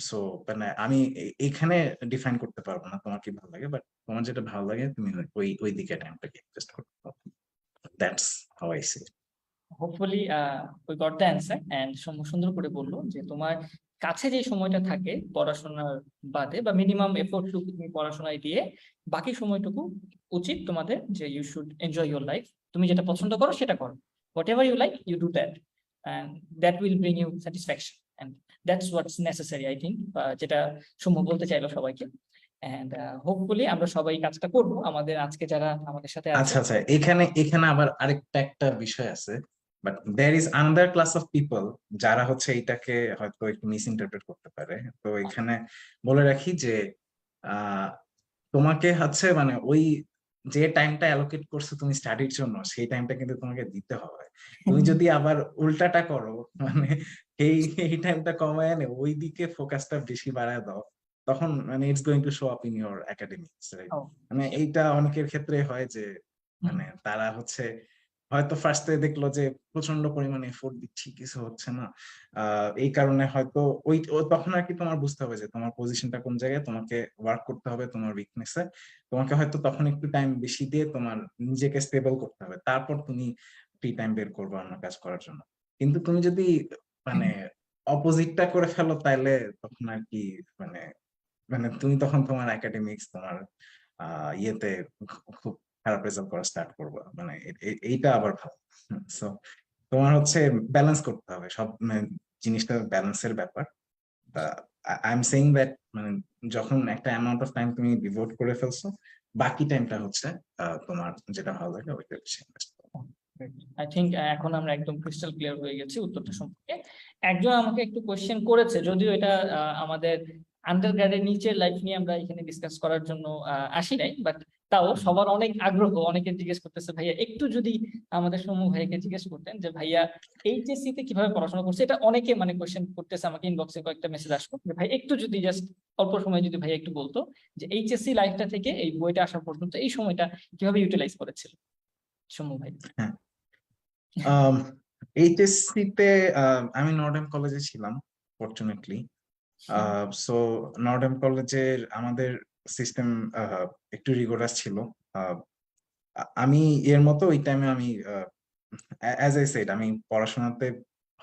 সো মানে আমি এখানে ডিফাইন করতে পারবো না তোমার কি ভালো লাগে, বাট তোমার যেটা ভালো লাগে তুমি ওই ওই দিকে টাইমটাকে ইনভেস্ট করতে পারো। That's how I see. Hopefully we got the answer. And সুন্দর করে বললো যে তোমার কাছে যে সময়টা থাকে পড়াশোনার বাদে বা মিনিমাম এফোর্টটুকু তুমি পড়াশোনায় দিয়ে, বাকি সময়টুকু উচিত তোমাদের যে you should enjoy your life. তুমি যেটা পছন্দ করো সেটা করো, whatever you like you do that, and that will bring you satisfaction, and that's what's necessary I think, যেটা সৌম্য বলতে চাইলো সবাইকে। এন্ড হোপফুলি আমরা সবাই কাজটা করবো, আমাদের আজকে যারা আমাদের সাথে আছে। আচ্ছা আচ্ছা, এখানে এখানে আবার আরেকটা একটা বিষয় আছে, but there is another class of people যারা হচ্ছে এটাকে হয়তো একটু মিস ইন্টারপ্রেট করতে পারে। তো এখানে বলে রাখি যে আহ তোমাকে হচ্ছে মানে ওই যে টাইমটা অ্যালোকেট করছো তুমি স্টাডির জন্য, সেই টাইমটা কিন্তু তোমাকে দিতে হবে। তুমি যদি আবার উল্টাটা করো, মানে এই এই টাইমটা কমায় এনে ওই দিকে ফোকাসটা বেশি বাড়ায় দাও, তখন মানে it's going to show up in your academics, right? Oh, মানে sure. এইটা অনেকের ক্ষেত্রে হয় যে হুম, মানে তারা হচ্ছে হয়তো ফার্স্টে দেখলো যে প্রচন্ড পরিমাণে এফোর্ট দিচ্ছি, কিছু হচ্ছে না, এই কারণে হয়তো তখন আর কি তোমার বুঝতে হবে যে তোমার পজিশনটা কোন জায়গায়, তোমাকে ওয়ার্ক করতে হবে তোমার উইকনেসে, তোমাকে হয়তো তখন একটু টাইম বেশি দিয়ে তোমার নিজেকে স্টেবল করতে হবে, তারপর তুমি ফ্রি টাইম বের করবে অন্য কাজ করার জন্য। কিন্তু তুমি যদি মানে অপোজিটটা করে ফেলো তাইলে তখন আর কি মানে মানে তুমি তখন তোমার একাডেমিক্স তোমার ইয়েতে খুব খারাপ রেজাল্ট করা স্টার্ট করবে, মানে এইটা আবার ভালো। সো তোমার হচ্ছে ব্যালেন্স করতে হবে সব, মানে জিনিসটা ব্যালেন্সের ব্যাপার। আই এম সেইং দ্যাট মানে যখন একটা অ্যামাউন্ট অফ টাইম তুমি ডিভোট করে ফেলছো, বাকি টাইমটা হচ্ছে তোমার যেটা ভালো লাগে ওইটা বেশি ইনভেস্ট করো। আই থিঙ্ক এখন আমরা একদম ক্রিস্টাল ক্লিয়ার হয়ে গেছি উত্তরটা সম্পর্কে। একজন আমাকে একটু কোশ্চেন করেছে, যদিও এটা আমাদের আন্ডার গ্র্যাডের নিচের লাইফ নিয়ে আমরা এখানে ডিসকাস করার জন্য আসি নাই, বাট তাও সবার অনেক আগ্রহ, অনেকে জিজ্ঞেস করতেছে ভাইয়া একটু যদি আমাদের সৌম্য ভাইকে জিজ্ঞেস করতেন যে ভাইয়া এইচএসসি তে কিভাবে পড়াশোনা করছে। এটা অনেকে মানে কোশ্চেন করতেছে, আমাকে ইনবক্সে কয়েকটা মেসেজ আসলো যে ভাই একটু যদি জাস্ট অল্প সময় যদি ভাইয়া একটু বলতো যে এইচএসসি লাইফটা থেকে এই বইটা আসা পর্যন্ত এই সময়টা কিভাবে ইউটিলাইজ করেছিল সৌম্য ভাই। হ্যাঁ, এইচএসসি তে আমি নর্ডেম কলেজে ছিলাম ফরচুনেটলি। সো নর্ডেম কলেজের আমাদের সিস্টেম একটু রিগোরাস ছিল। আহ, আমি এর মতো ওই টাইমে আমি অ্যাজ আই সেড আমি পড়াশোনাতে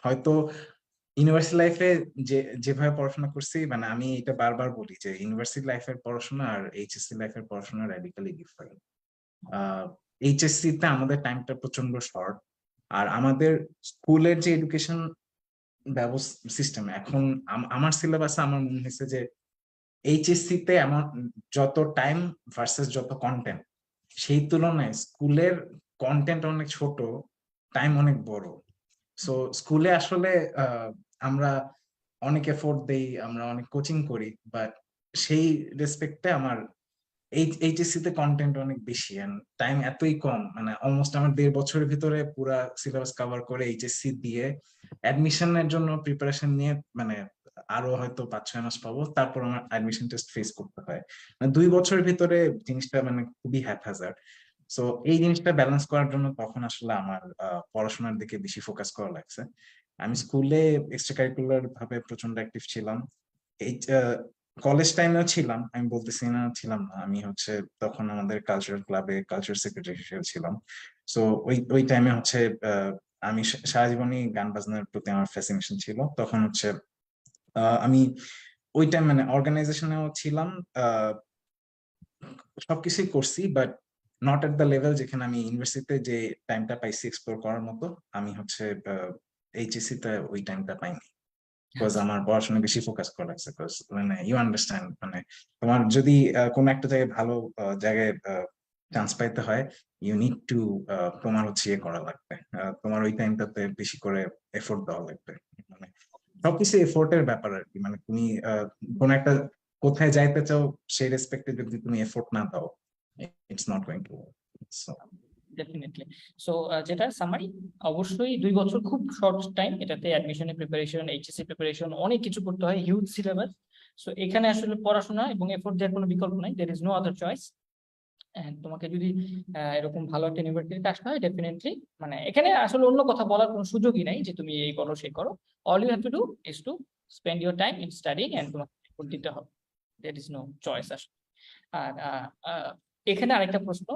হয়তো ইউনিভার্সিটি লাইফে যেভাবে পড়াশোনা করছি, মানে আমি এটা বারবার বলি যে ইউনিভার্সিটি লাইফের পড়াশোনা আর এইচএসসি লাইফের পড়াশোনা র্যাডিক্যালি ডিফারেন্ট। এইচএসসি তে আমাদের টাইমটা প্রচন্ড শর্ট, আর আমাদের স্কুলের যে এডুকেশন ব্যবস্থা সিস্টেম এখন আমার সিলেবাসে আমার মনে হয়েছে যে এইচএসসি তে এমন যত টাইম ভার্সেস যত কন্টেন্ট, সেই তুলনায় স্কুলের কন্টেন্ট অনেক ছোট, টাইম অনেক বড়। সো স্কুলে আসলে আমরা অনেক এফোর্ট দেই, আমরা অনেক কোচিং করি, বাট সেই রেসপেক্টে আমার এইচএসসি তে কন্টেন্ট অনেক বেশি এন্ড টাইম এতই কম, মানে অলমোস্ট আমার 1.5 বছরের ভিতরে পুরা সিলেবাস কভার করে এইচএসসি দিয়ে অ্যাডমিশনের জন্য প্রিপারেশন নিয়ে মানে আরো হয়তো 5-6 মাস পাবো, তারপর আমার অ্যাডমিশন টেস্ট ফেস করতে হয়। মানে 2 বছরের ভিতরে জিনিসটা মানে খুবই হ্যাপহাজার্ড। সো এই জিনিসটা ব্যালেন্স করার জন্য তখন আসলে আমার পড়াশোনার দিকে বেশি ফোকাস করা লাগছে। আমি স্কুলে এক্সট্রা কারিকুলার ভাবে প্রচন্ড অ্যাক্টিভ ছিলাম। এই কলেজ টাইমেও ছিলাম, আমি বলতেছি না ছিলাম না, আমি হচ্ছে তখন আমাদের কালচারাল ক্লাবে কালচার সেক্রেটারি হিসেবে ছিলাম। সো ওই টাইমে হচ্ছে আমি সারা জীবনই গান বাজনার প্রতি আমার ফ্যাসিনেশন ছিল। তখন হচ্ছে আমি ওই টাইম মানে অর্গানাইজেশনেও ছিলাম, আহ, সবকিছুই করছি, but not at the level যেখানে আমি ইউনিভার্সিটিতে যে টাইমটা পাইছি এক্সপ্লোর করার মতো, আমি হচ্ছে এইচএসসি তে ওই টাইমটা পাইনি। বিকজ আচ্ছা, আমার পড়াশোনা বেশি ফোকাস করা লাগছে, বিকজ মানে ইউ আন্ডারস্ট্যান্ড, মানে তোমার যদি কোনো একটা জায়গায় ভালো জায়গায় চান্স পাইতে হয়, ইউ নিড টু তোমার হচ্ছে ইয়ে করা লাগবে, তোমার ওই টাইমটাতে বেশি করে এফোর্ট দেওয়া লাগবে। মানে সবকিছু এফোর্টের ব্যাপার আর কি, মানে তুমি কোন একটা কোথায় যাইতে চাও সেই রেসপেক্টে যদি তুমি এফোর্ট না দাও, it's not going to work. Definitely. So যেটা সামারি, অবশ্যই 2 বছর খুব শর্ট টাইম, এটাতে অ্যাডমিশনের প্রিপারেশন, এইচএসসি প্রিপারেশন, অনেক কিছু করতে হয়, হিউজ সিলেবাস। সো এখানে আসলে পড়াশোনা এবং এফোর্ট দেওয়ার কোনো বিকল্প নাই, there is no other choice. তোমাকে যদি এরকম ভালো একটা ইউনিভার্সিটিতে আসতে হয়, ডেফিনেটলি মানে এখানে আসলে অন্য কথা বলার কোনো সুযোগই নাই যে তুমি এই করো সেই করো। All you have to do is to spend your time in studying, and তোমাকে effort দিতে হবে। দের ইজ নো চয়েস আসলে। আর এখানে আরেকটা প্রশ্ন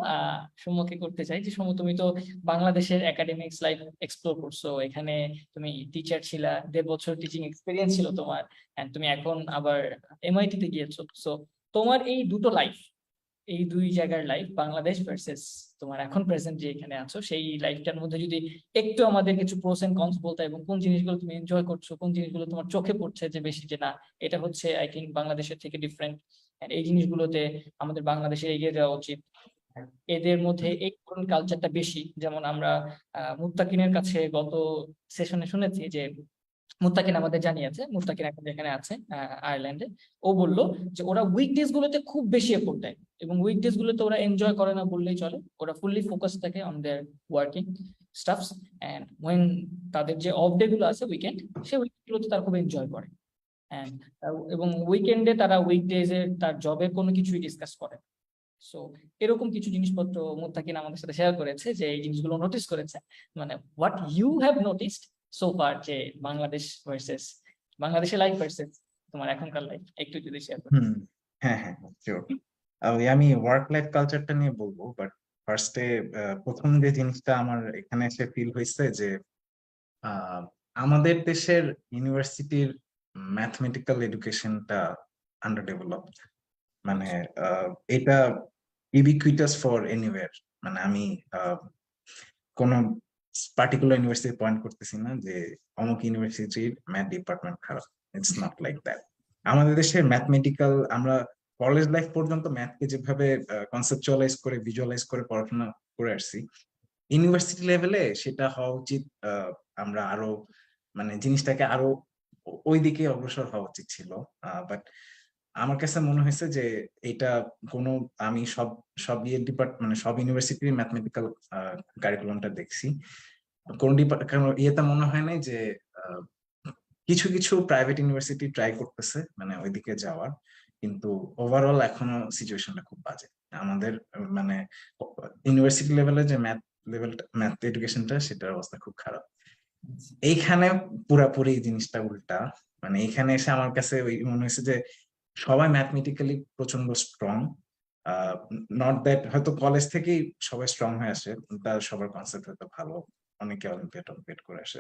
সৌম্যকে করতে চাই, যে সৌম্য, তুমি তো বাংলাদেশের একাডেমিক্স লাইফ এক্সপ্লোর করছো, এখানে তুমি টিচার ছিলা, 1.5 বছর টিচিং এক্সপিরিয়েন্স ছিল তোমার, এন্ড তুমি এখন আবার এমআইটি তে গিয়েছো। সো তোমার এই দুটো লাইফ, এই দুই জায়গার লাইফ, বাংলাদেশ ভার্সেস তোমার এখন প্রেজেন্ট যে এখানে আছো, সেই লাইফটার মধ্যে যদি একটু আমাদের কিছু প্রোস এন্ড কনস বলতে, এবং কোন জিনিসগুলো তুমি এনজয় করছো, কোন জিনিসগুলো তোমার চোখে পড়ছে যে বেশি, যে না এটা হচ্ছে আই থিঙ্ক বাংলাদেশের থেকে ডিফারেন্ট, এই জিনিসগুলোতে আমাদের বাংলাদেশে এগিয়ে যাওয়া উচিত, এদের মধ্যে এই কোন কালচারটা বেশি। যেমন আমরা মুত্তাকিনের কাছে গত সেশনে শুনেছি যে মুত্তাকিন আমাদের জানিয়েছে, মুত্তাকিন এখন যেখানে আছে আয়ারল্যান্ডে, ও বললো যে ওরা উইকডেজ গুলোতে খুব বেশি এফোর্ট দেয়, এবং উইকডেজ গুলোতে ওরা এনজয় করে না বললেই চলে, ওরা ফুললি ফোকাস থাকে on their working stuffs, and when তাদের যে অফ ডে গুলো আছে উইকেন্ড, সেই উইকেন্ড গুলোতে তারা খুব এনজয় করে। And, এবং উইকেন্ডে তারা উইকডেজ এর তার জবের কোনো কিছুই ডিসকাস করে। সো এরকম কিছু জিনিসপত্র মুত্তাকিন আমাদের সাথে শেয়ার করেছে, যে এই জিনিসগুলো নোটিস করেছে। মানে what you have noticed so far, যে বাংলাদেশ ভার্সেস, বাংলাদেশের লাইফ ভার্সেস তোমার এখনকার লাইফ, একটু যদি শেয়ার করো। হুম, হ্যাঁ হ্যাঁ, sure. আমি ওয়ার্ক লাইফ কালচারটা নিয়ে বলবো, বাট ফার্স্টে প্রথম যে জিনিসটা আমার এখানে এসে ফিল হয়েছে যে আহ, আমাদের দেশের ইউনিভার্সিটির ম্যাথমেটিক্যাল এডুকেশনটা আন্ডার ডেভেলপড। মানে এটা ইউবিকুইটাস ফর এনিওয়্যার। মানে আমি কোন পার্টিকুলার ইউনিভার্সিটি পয়েন্ট করতেছি না যে অমুক ইউনিভার্সিটির ম্যাথ ডিপার্টমেন্ট খারাপ, ইটস নট লাইক দ্যাট। আমাদের দেশের ম্যাথমেটিক্যাল, আমরা কলেজ লাইফ পর্যন্ত ম্যাথকে যেভাবে কনসেপচুয়ালাইজ করে ভিজুয়ালাইজ করে পড়াশোনা করে আসছি, ইউনিভার্সিটি লেভেলে সেটা হওয়া উচিত। আমরা আরো মানে জিনিসটাকে আরো ওই দিকে অগ্রসর হওয়া উচিত ছিল। বাট আমার কাছে মনে হয়েছে যে এটা কোনো, আমি সব সব ইয়ে মানে সব ইউনিভার্সিটির ম্যাথমেটিক্যাল কারিকুলামটা দেখছি, কোন ইয়েতে মনে হয় নাই যে আহ, কিছু কিছু প্রাইভেট ইউনিভার্সিটি ট্রাই করতেছে মানে ওইদিকে যাওয়ার, কিন্তু ওভারঅল এখনো সিচুয়েশনটা খুব বাজে আমাদের। মানে ইউনিভার্সিটি লেভেলে যে লেভেলটা, ম্যাথ এডুকেশনটা, সেটার অবস্থা খুব খারাপ। এইখানে পুরাপুরি জিনিসটা উল্টা। মানে এখানে এসে আমার কাছে ওই মনে হয়েছে যে সবাই ম্যাথমেটিক্যালি প্রচন্ড স্ট্রং। নট দ্যাট হয়তো কলেজ থেকেই সবাই স্ট্রং হয়ে আসে, তার সবার কনসেপ্ট হয়তো ভালো, অনেকে অলিম্পিয়াড টলিম্পিয়াড করে আসে।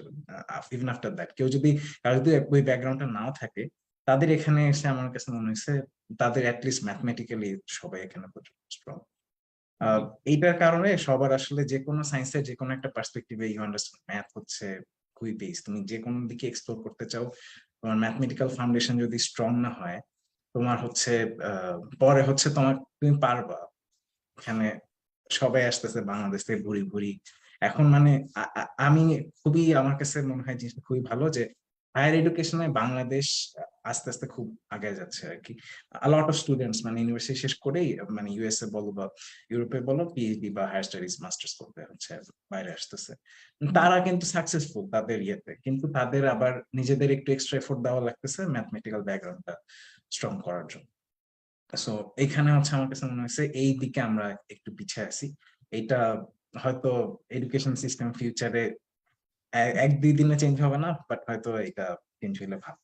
ইভেন আফটার দ্যাট কেউ যদি, কারো যদি ওই ব্যাকগ্রাউন্ডটা নাও থাকে, তাদের এখানে এসে আমার কাছে মনে হয়েছে তাদের অ্যাটলিস্ট ম্যাথমেটিক্যালি সবাই এখানে প্রচুর স্ট্রং। এইটার কারণে সবার আসলে যে কোনো সায়েন্সের যে কোনো একটা পার্সপেক্টিভে ইউ আন্ডারস্ট্যান্ড ম্যাথ হচ্ছে খুবই বেস। তুমি যে কোনো দিকে এক্সপ্লোর করতে চাও, তোমার ম্যাথমেটিক্যাল ফাউন্ডেশন যদি স্ট্রং না হয়, তোমার হচ্ছে পরে হচ্ছে তোমার, তুমি পারবা। এখানে সবাই আসতেছে বাংলাদেশ থেকে ঘুরি ঘুরি এখন, মানে আমি খুবই, আমার কাছে মনে হয় জিনিসটা খুবই ভালো যে হায়ার এডুকেশনে বাংলাদেশ আস্তে আস্তে খুব আগে যাচ্ছে আর কি। লট অফ স্টুডেন্টস মানে ইউনিভার্সিটি শেষ করেই মানে ইউএসএ বলো বা ইউরোপে বলো পিএইচডি বা হায়ার স্টাডিজ মাস্টার্স করতে হচ্ছে বাইরে আসতেছে। তারা কিন্তু সাকসেসফুল তাদের ইয়েতে, কিন্তু তাদের আবার নিজেদের একটু এক্সট্রা এফোর্ট দেওয়া লাগতেছে ম্যাথমেটিক্যাল ব্যাকগ্রাউন্ডটা স্ট্রং করার জন্য। সো এখানে হচ্ছে আমার কাছে মনে হয়েছে এই দিকে আমরা একটু পিছিয়ে আছি। এটা হয়তো এডুকেশন সিস্টেম ফিউচারে 1-2 দিনে চেঞ্জ হবে না, বাট হয়তো এটা চেঞ্জ হইলে ভালো।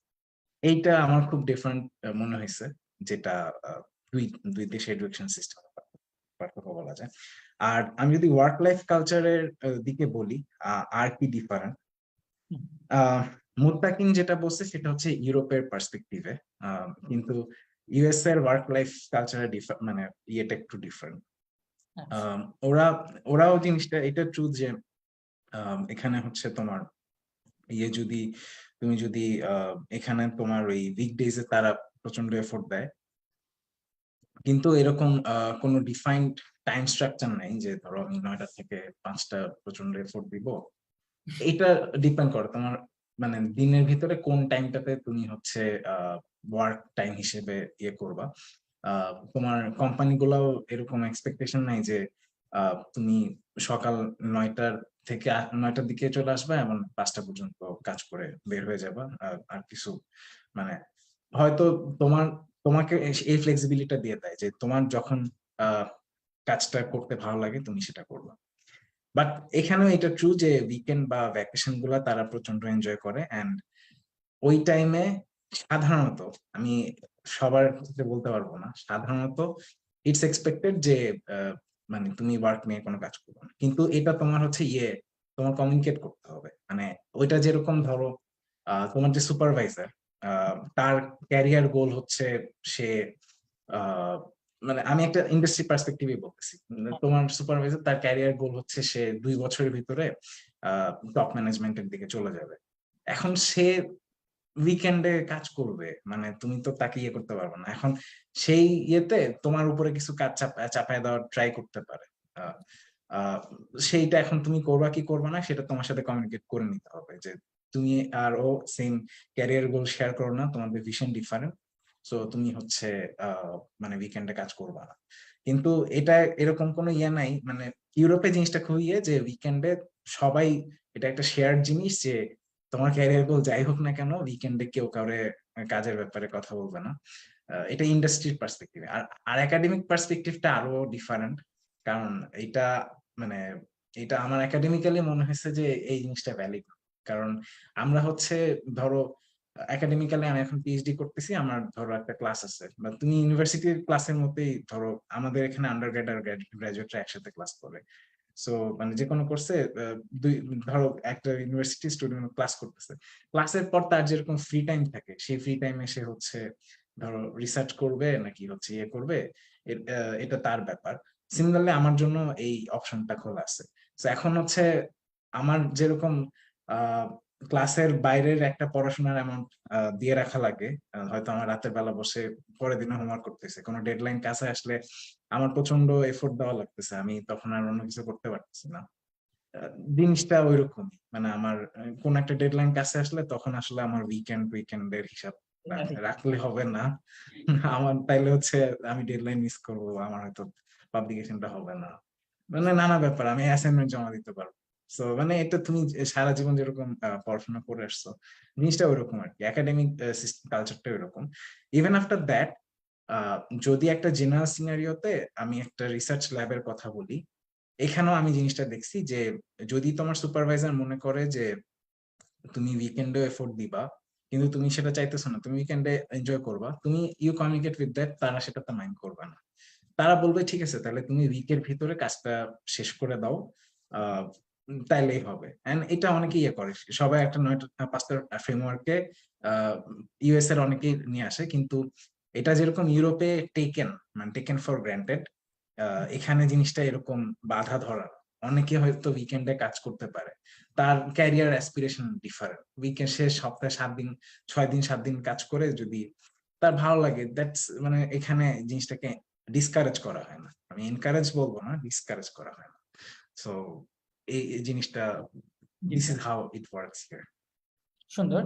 এইটা আমার খুব ডিফারেন্ট মনে হয়েছে। যেটা দুই দুই দেশের এডুকেশন সিস্টেম পার্থক্য বলা যায়। আর আমি যদি ওয়ার্ক লাইফ কালচারের দিকে বলি, আর কি ডিফারেন্ট, মুত্তাকিন যেটা বলছে সেটা হচ্ছে ইউরোপের পার্সপেক্টিভে, কিন্তু ইউএস এর ওয়ার্ক লাইফ কালচারের মানে ইয়েটা একটু ডিফারেন্ট। আচ্ছা। ওরা ওরাও জিনিসটা এটা ট্রুথ যে এখানে হচ্ছে তোমার যদি তুমি যদি এখানে তোমার ওই উইকডেজে তারা প্রচন্ড এফোর্ট দেয়, কিন্তু এরকম কোনো ডিফাইন্ড টাইম স্ট্রাকচার নাই যে ধরো আমি 9টা থেকে 5টা প্রচন্ড এফোর্ট দিব। এটা ডিপেন্ড করে তোমার মানে দিনের ভিতরে কোন টাইমটাতে তুমি হচ্ছে ওয়ার্ক টাইম হিসেবে ইয়ে করবা। তোমার কোম্পানি গুলাও এরকম এক্সপেকটেশন নাই যে তুমি সকাল 9টার থেকে 9টার দিকে চলে আসবা এবং 5টা পর্যন্ত কাজ করে বের হয়ে যাবা। আর কিছু মানে হয়তো তোমাকে এই ফ্লেক্সিবিলিটি দিয়ে দেয় যে তোমার যখন কাজটা করতে ভালো লাগে তুমি সেটা করবা। বাট এখানেও এটা ট্রু যে উইকেন্ড বা ভ্যাকেশন গুলা তারা প্রচন্ড এনজয় করে, এন্ড ওই টাইমে সাধারণত, আমি সবার ক্ষেত্রে বলতে পারবো না, সাধারণত ইটস এক্সপেক্টেড যে মানে তুমি ওয়ার্ক নিয়ে কোনো কাজ করবে না, কিন্তু এটা তোমার হচ্ছে তোমার কমিউনিকেট করতে হবে। মানে ওইটা যেরকম ধরো তোমার যে সুপারভাইজার, তার ক্যারিয়ার গোল হচ্ছে সে মানে আমি একটা ইন্ডাস্ট্রি পার্সপেক্টিভে বলতেছি, তোমার সুপারভাইজার তার ক্যারিয়ার গোল হচ্ছে সে 2 বছরের ভিতরে টপ ম্যানেজমেন্টের দিকে চলে যাবে। এখন সে উইকেন্ডে কাজ করবে, মানে তুমি তো তাকে ইয়ে করতে পারবে না। এখন সেই ইয়েতে তোমার উপরে কিছু কাজ চাপায় দেওয়ার ট্রাই করতে পারে। আহ, আহ, সেইটা এখন তুমি করবা কি করবা না সেটা তোমার সাথে কমিউনিকেট করে নিতে হবে যে তুমি আর ও সেম ক্যারিয়ার গোল শেয়ার করো না, তোমাদের ভিশন ডিফারেন্ট, সো তুমি হচ্ছে মানে উইকেন্ডে কাজ করবা না। কিন্তু এটা এরকম কোনো ইয়ে নাই, মানে ইউরোপে জিনিসটা খুবই যে উইকেন্ডে সবাই, এটা একটা শেয়ার জিনিস যে তোমার ক্যারিয়ার গোল যাই হোক না কেন উইকেন্ডে কেউ কাউরে কাজের ব্যাপারে কথা বলবে না। এটা ইন্ডাস্ট্রির পার্সপেক্টিভে। আর একাডেমিক পার্সপেক্টিভটা আরো ডিফারেন্ট, কারণ এটা মানে এটা আমার একাডেমিক্যালি মনে হয়েছে যে এই জিনিসটা ভ্যালিড। কারণ আমরা হচ্ছে ধরো একাডেমিক্যালি আমি এখন পিএইচডি করতেছি, আমার ধরো একটা ক্লাস আছে, বা তুমি ইউনিভার্সিটির ক্লাসের মতোই ধরো আমাদের এখানে আন্ডার গ্রেড আর গ্রাজুয়েটরা একসাথে ক্লাস করে। সো মানে যে কোনো কোর্সে দুই ধরো একটা ইউনিভার্সিটি স্টুডেন্ট ক্লাস করতেছে, ক্লাসের পর তার যেরকম ফ্রি টাইম থাকে সেই ফ্রি টাইমে সে হচ্ছে ধরো রিসার্চ করবে নাকি হচ্ছে ইয়ে করবে, এটা তার ব্যাপার। সিমিলারলি আমার জন্য এই অপশনটা খোলা আছে। তো এখন হচ্ছে আমার যেরকম ক্লাসের বাইরের একটা পড়াশোনার অ্যামাউন্ট দিয়ে রাখা লাগে, হয়তো আমার রাতের বেলা বসে পরের দিনে হোমওয়ার্ক করতেছে, কোনো ডেডলাইন কাছে আসলে আমার প্রচন্ড এফোর্ট দেওয়া লাগতেছে, আমি তখন আর অন্য কিছু করতে পারতেছি না। জিনিসটা ওইরকমই, মানে আমার কোন একটা ডেডলাইন কাছে আসলে তখন আসলে আমার উইকেন্ডের হিসাব রাখলে হবে না। আমার তাইলে হচ্ছে আমি ডেডলাইন মিস করবো, আমার হয়তো পাবলিকেশনটা হবে না, মানে নানা ব্যাপার, আমি অ্যাসাইনমেন্ট জমা দিতে পারবো। সো মানে এটা তুমি সারা জীবন যেরকম পড়াশোনা করে আসছো, জিনিসটা ওইরকম আর কি, একাডেমিক কালচারটা ওইরকম। ইভেন আফটার দ্যাট, যদি একটা জেনারেল সিনারিওতে আমি একটা রিসার্চ ল্যাবের কথা বলি, এখানেও আমি জিনিসটা দেখছি যে যদি তোমার সুপারভাইজার মনে করে যে তুমি উইকেন্ডে এফোর্ট দিবা, কিন্তু তুমি সেটা চাইতেছো না, তুমি উইকেন্ডে এনজয় করবা, তুমি ইউ কমিউনিকেট উইথ দ্যাট, তারা সেটাতে মাইন্ড করবে না। তারা বলবে ঠিক আছে তাহলে তুমি উইকের ভিতরে কাজটা শেষ করে দাও, তাইলেই হবে। এন্ড এটা অনেকে ইয়ে করে, সবাই একটা 9টা 5টা ফ্রেমওয়ার্কে ইউএস এর অনেকেই নিয়ে আসে, কিন্তু এটা যেরকম ইউরোপে টেকেন ফর গ্রান্টেড, এখানে জিনিসটা এরকম বাধা ধরা। অনেকে হয়তো উইকেন্ডে কাজ করতে পারে, তার ক্যারিয়ার অ্যাসপিরেশন ডিফারেন্ট, উইকেন্ড সে সপ্তাহে 7 দিন 6 দিন 7 দিন কাজ করে যদি তার ভালো লাগে, দ্যাটস মানে এখানে জিনিসটাকে ডিসকারেজ করা হয় না, আমি এনকারেজ বলবো না, ডিসকারেজ করা হয় না। সো এই জিনিসটা, this is how it works here. সুন্দর।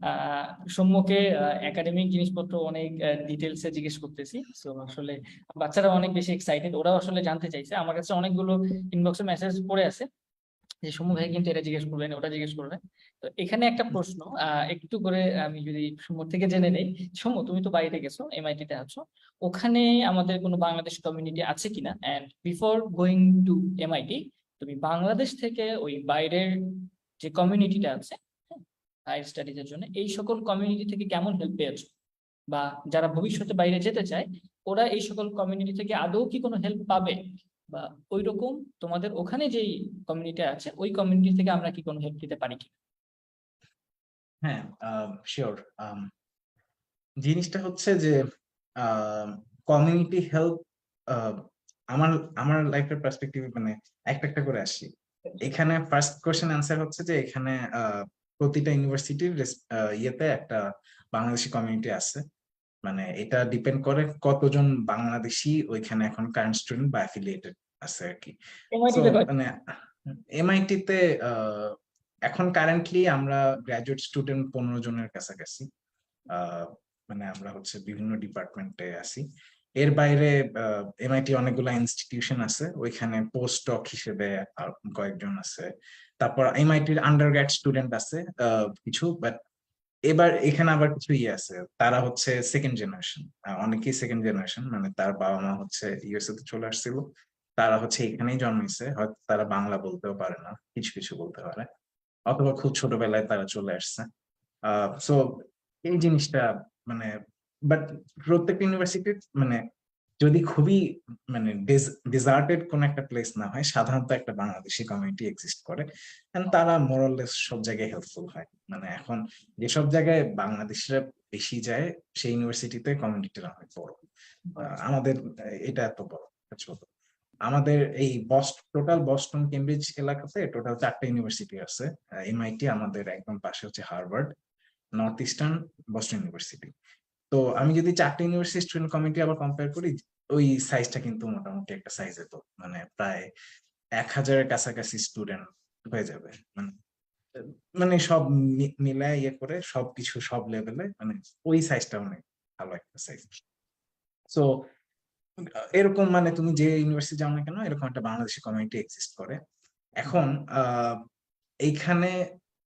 আহ সৌম্যকে একাডেমিক জিনিসপত্র অনেক ডিটেলসে জিজ্ঞেস করতেছি, তো আসলে বাচ্চারা অনেক বেশি এক্সাইটেড, ওরাও আসলে জানতে চাইছে। আমার কাছে অনেকগুলো ইনবক্সে মেসেজ পড়ে আছে যে সৌম্য ভাই কিন্তু এটা জিজ্ঞেস করবেন, ওটা জিজ্ঞেস করবেন। তো এখানে একটা প্রশ্ন একটু করে আমি যদি সৌম্য থেকে জেনে নেই। সৌম্য, তুমি তো বাইরে গেছো, এমআইটি তে আছো, ওখানে আমাদের কোনো বাংলাদেশ কমিউনিটি আছে কিনা, and before going to MIT তুমি বাংলাদেশ থেকে ওই বাইরের যে কমিউনিটিটা আছে হায়ার স্টাডিজের জন্য, এই সকল কমিউনিটি থেকে কেমন হেল্প পেয়েছো? বা যারা ভবিষ্যতে বাইরে যেতে চায় ওরা এই সকল কমিউনিটি থেকে আদৌ কি কোনো হেল্প পাবে, বা ওই রকম তোমাদের ওখানে যেই কমিউনিটি আছে ওই কমিউনিটি থেকে আমরা কি কোনো হেল্প দিতে পারি কি? হ্যাঁ, শিওর। জিনিসটা হচ্ছে যে কমিউনিটি হেল্প, আমার আমার লাইফের পার্সপেক্টিভে মানে একটা একটা করে আসি। এখানে ফার্স্ট কোশ্চেন অ্যান্সার হচ্ছে যে এখানে প্রতিটা ইউনিভার্সিটির ইয়েতে একটা বাংলাদেশি কমিউনিটি আছে। মানে এটা ডিপেন্ড করে কতজন বাংলাদেশি ওইখানে এখন কারেন্ট স্টুডেন্ট বা অ্যাফিলিয়েটেড আছে আর কি। সো এমআইটিতে মানে এমআইটি তে এখন কারেন্টলি আমরা গ্রাজুয়েট স্টুডেন্ট 15 জনের কাছাকাছি। মানে আমরা হচ্ছে বিভিন্ন ডিপার্টমেন্টে আছি। এর বাইরে এমআইটি অনেকগুলো ইনস্টিটিউশন আছে, ওইখানে পোস্ট ডক হিসেবে কয়েকজন আছে। তারপর এমআইটির আন্ডারগ্রেড স্টুডেন্ট আছে কিছু, বাট এবার এখানে আবার কিছু ইয়ে আছে, তারা হচ্ছে সেকেন্ড জেনারেশন। অনেকেই সেকেন্ড জেনারেশন, মানে তার বাবা মা হচ্ছে ইউএসএ তে চলে আসছিল, তারা হচ্ছে এখানেই জন্মেছে, হয়তো তারা বাংলা বলতেও পারে না, কিছু কিছু বলতে পারে, অথবা খুব ছোটবেলায় তারা চলে আসছে। সো এই জিনিসটা মানে, বাট প্রত্যেকটা ইউনিভার্সিটির মানে যদি খুবই মানে ডিজার্টেড কোন একটা প্লেস না হয়, সাধারণত একটা বাংলাদেশি কমিউনিটি এক্সিস্ট করে, and তারা মোরাললেস সব জায়গায় হেল্পফুল হয়। মানে এখন যেসব জায়গায় বাংলাদেশিরা বেশি যায় সেই ইউনিভার্সিটিতে কমিউনিটিরা অনেক বড়। আমাদের এটা এত বড় ছোট। আমাদের এই টোটাল বস্টন কেমব্রিজ এলাকাতে টোটাল 4টা ইউনিভার্সিটি আছে। এমআইটি, আমাদের একদম পাশে হচ্ছে Harvard, north eastern, Boston university. তো আমি যদি 4টা ইউনিভার্সিটি স্টুডেন্ট কমিউনিটি আবার কম্পেয়ার করি, ওই সাইজটা কিন্তু মোটামুটি একটা সাইজে, তো মানে প্রায় 1000-এর কাছাকাছি স্টুডেন্ট হয়ে যাবে। মানে মানে সব মিলায় ইয়ে করে সবকিছু সব লেভেলে মানে ওই সাইজটা অনেক ভালো একটা সাইজ। সো এরকম মানে তুমি যে ইউনিভার্সিটি যাও না কেন, এরকম একটা বাংলাদেশি কমিউনিটি এক্সিস্ট করে। এখন এইখানে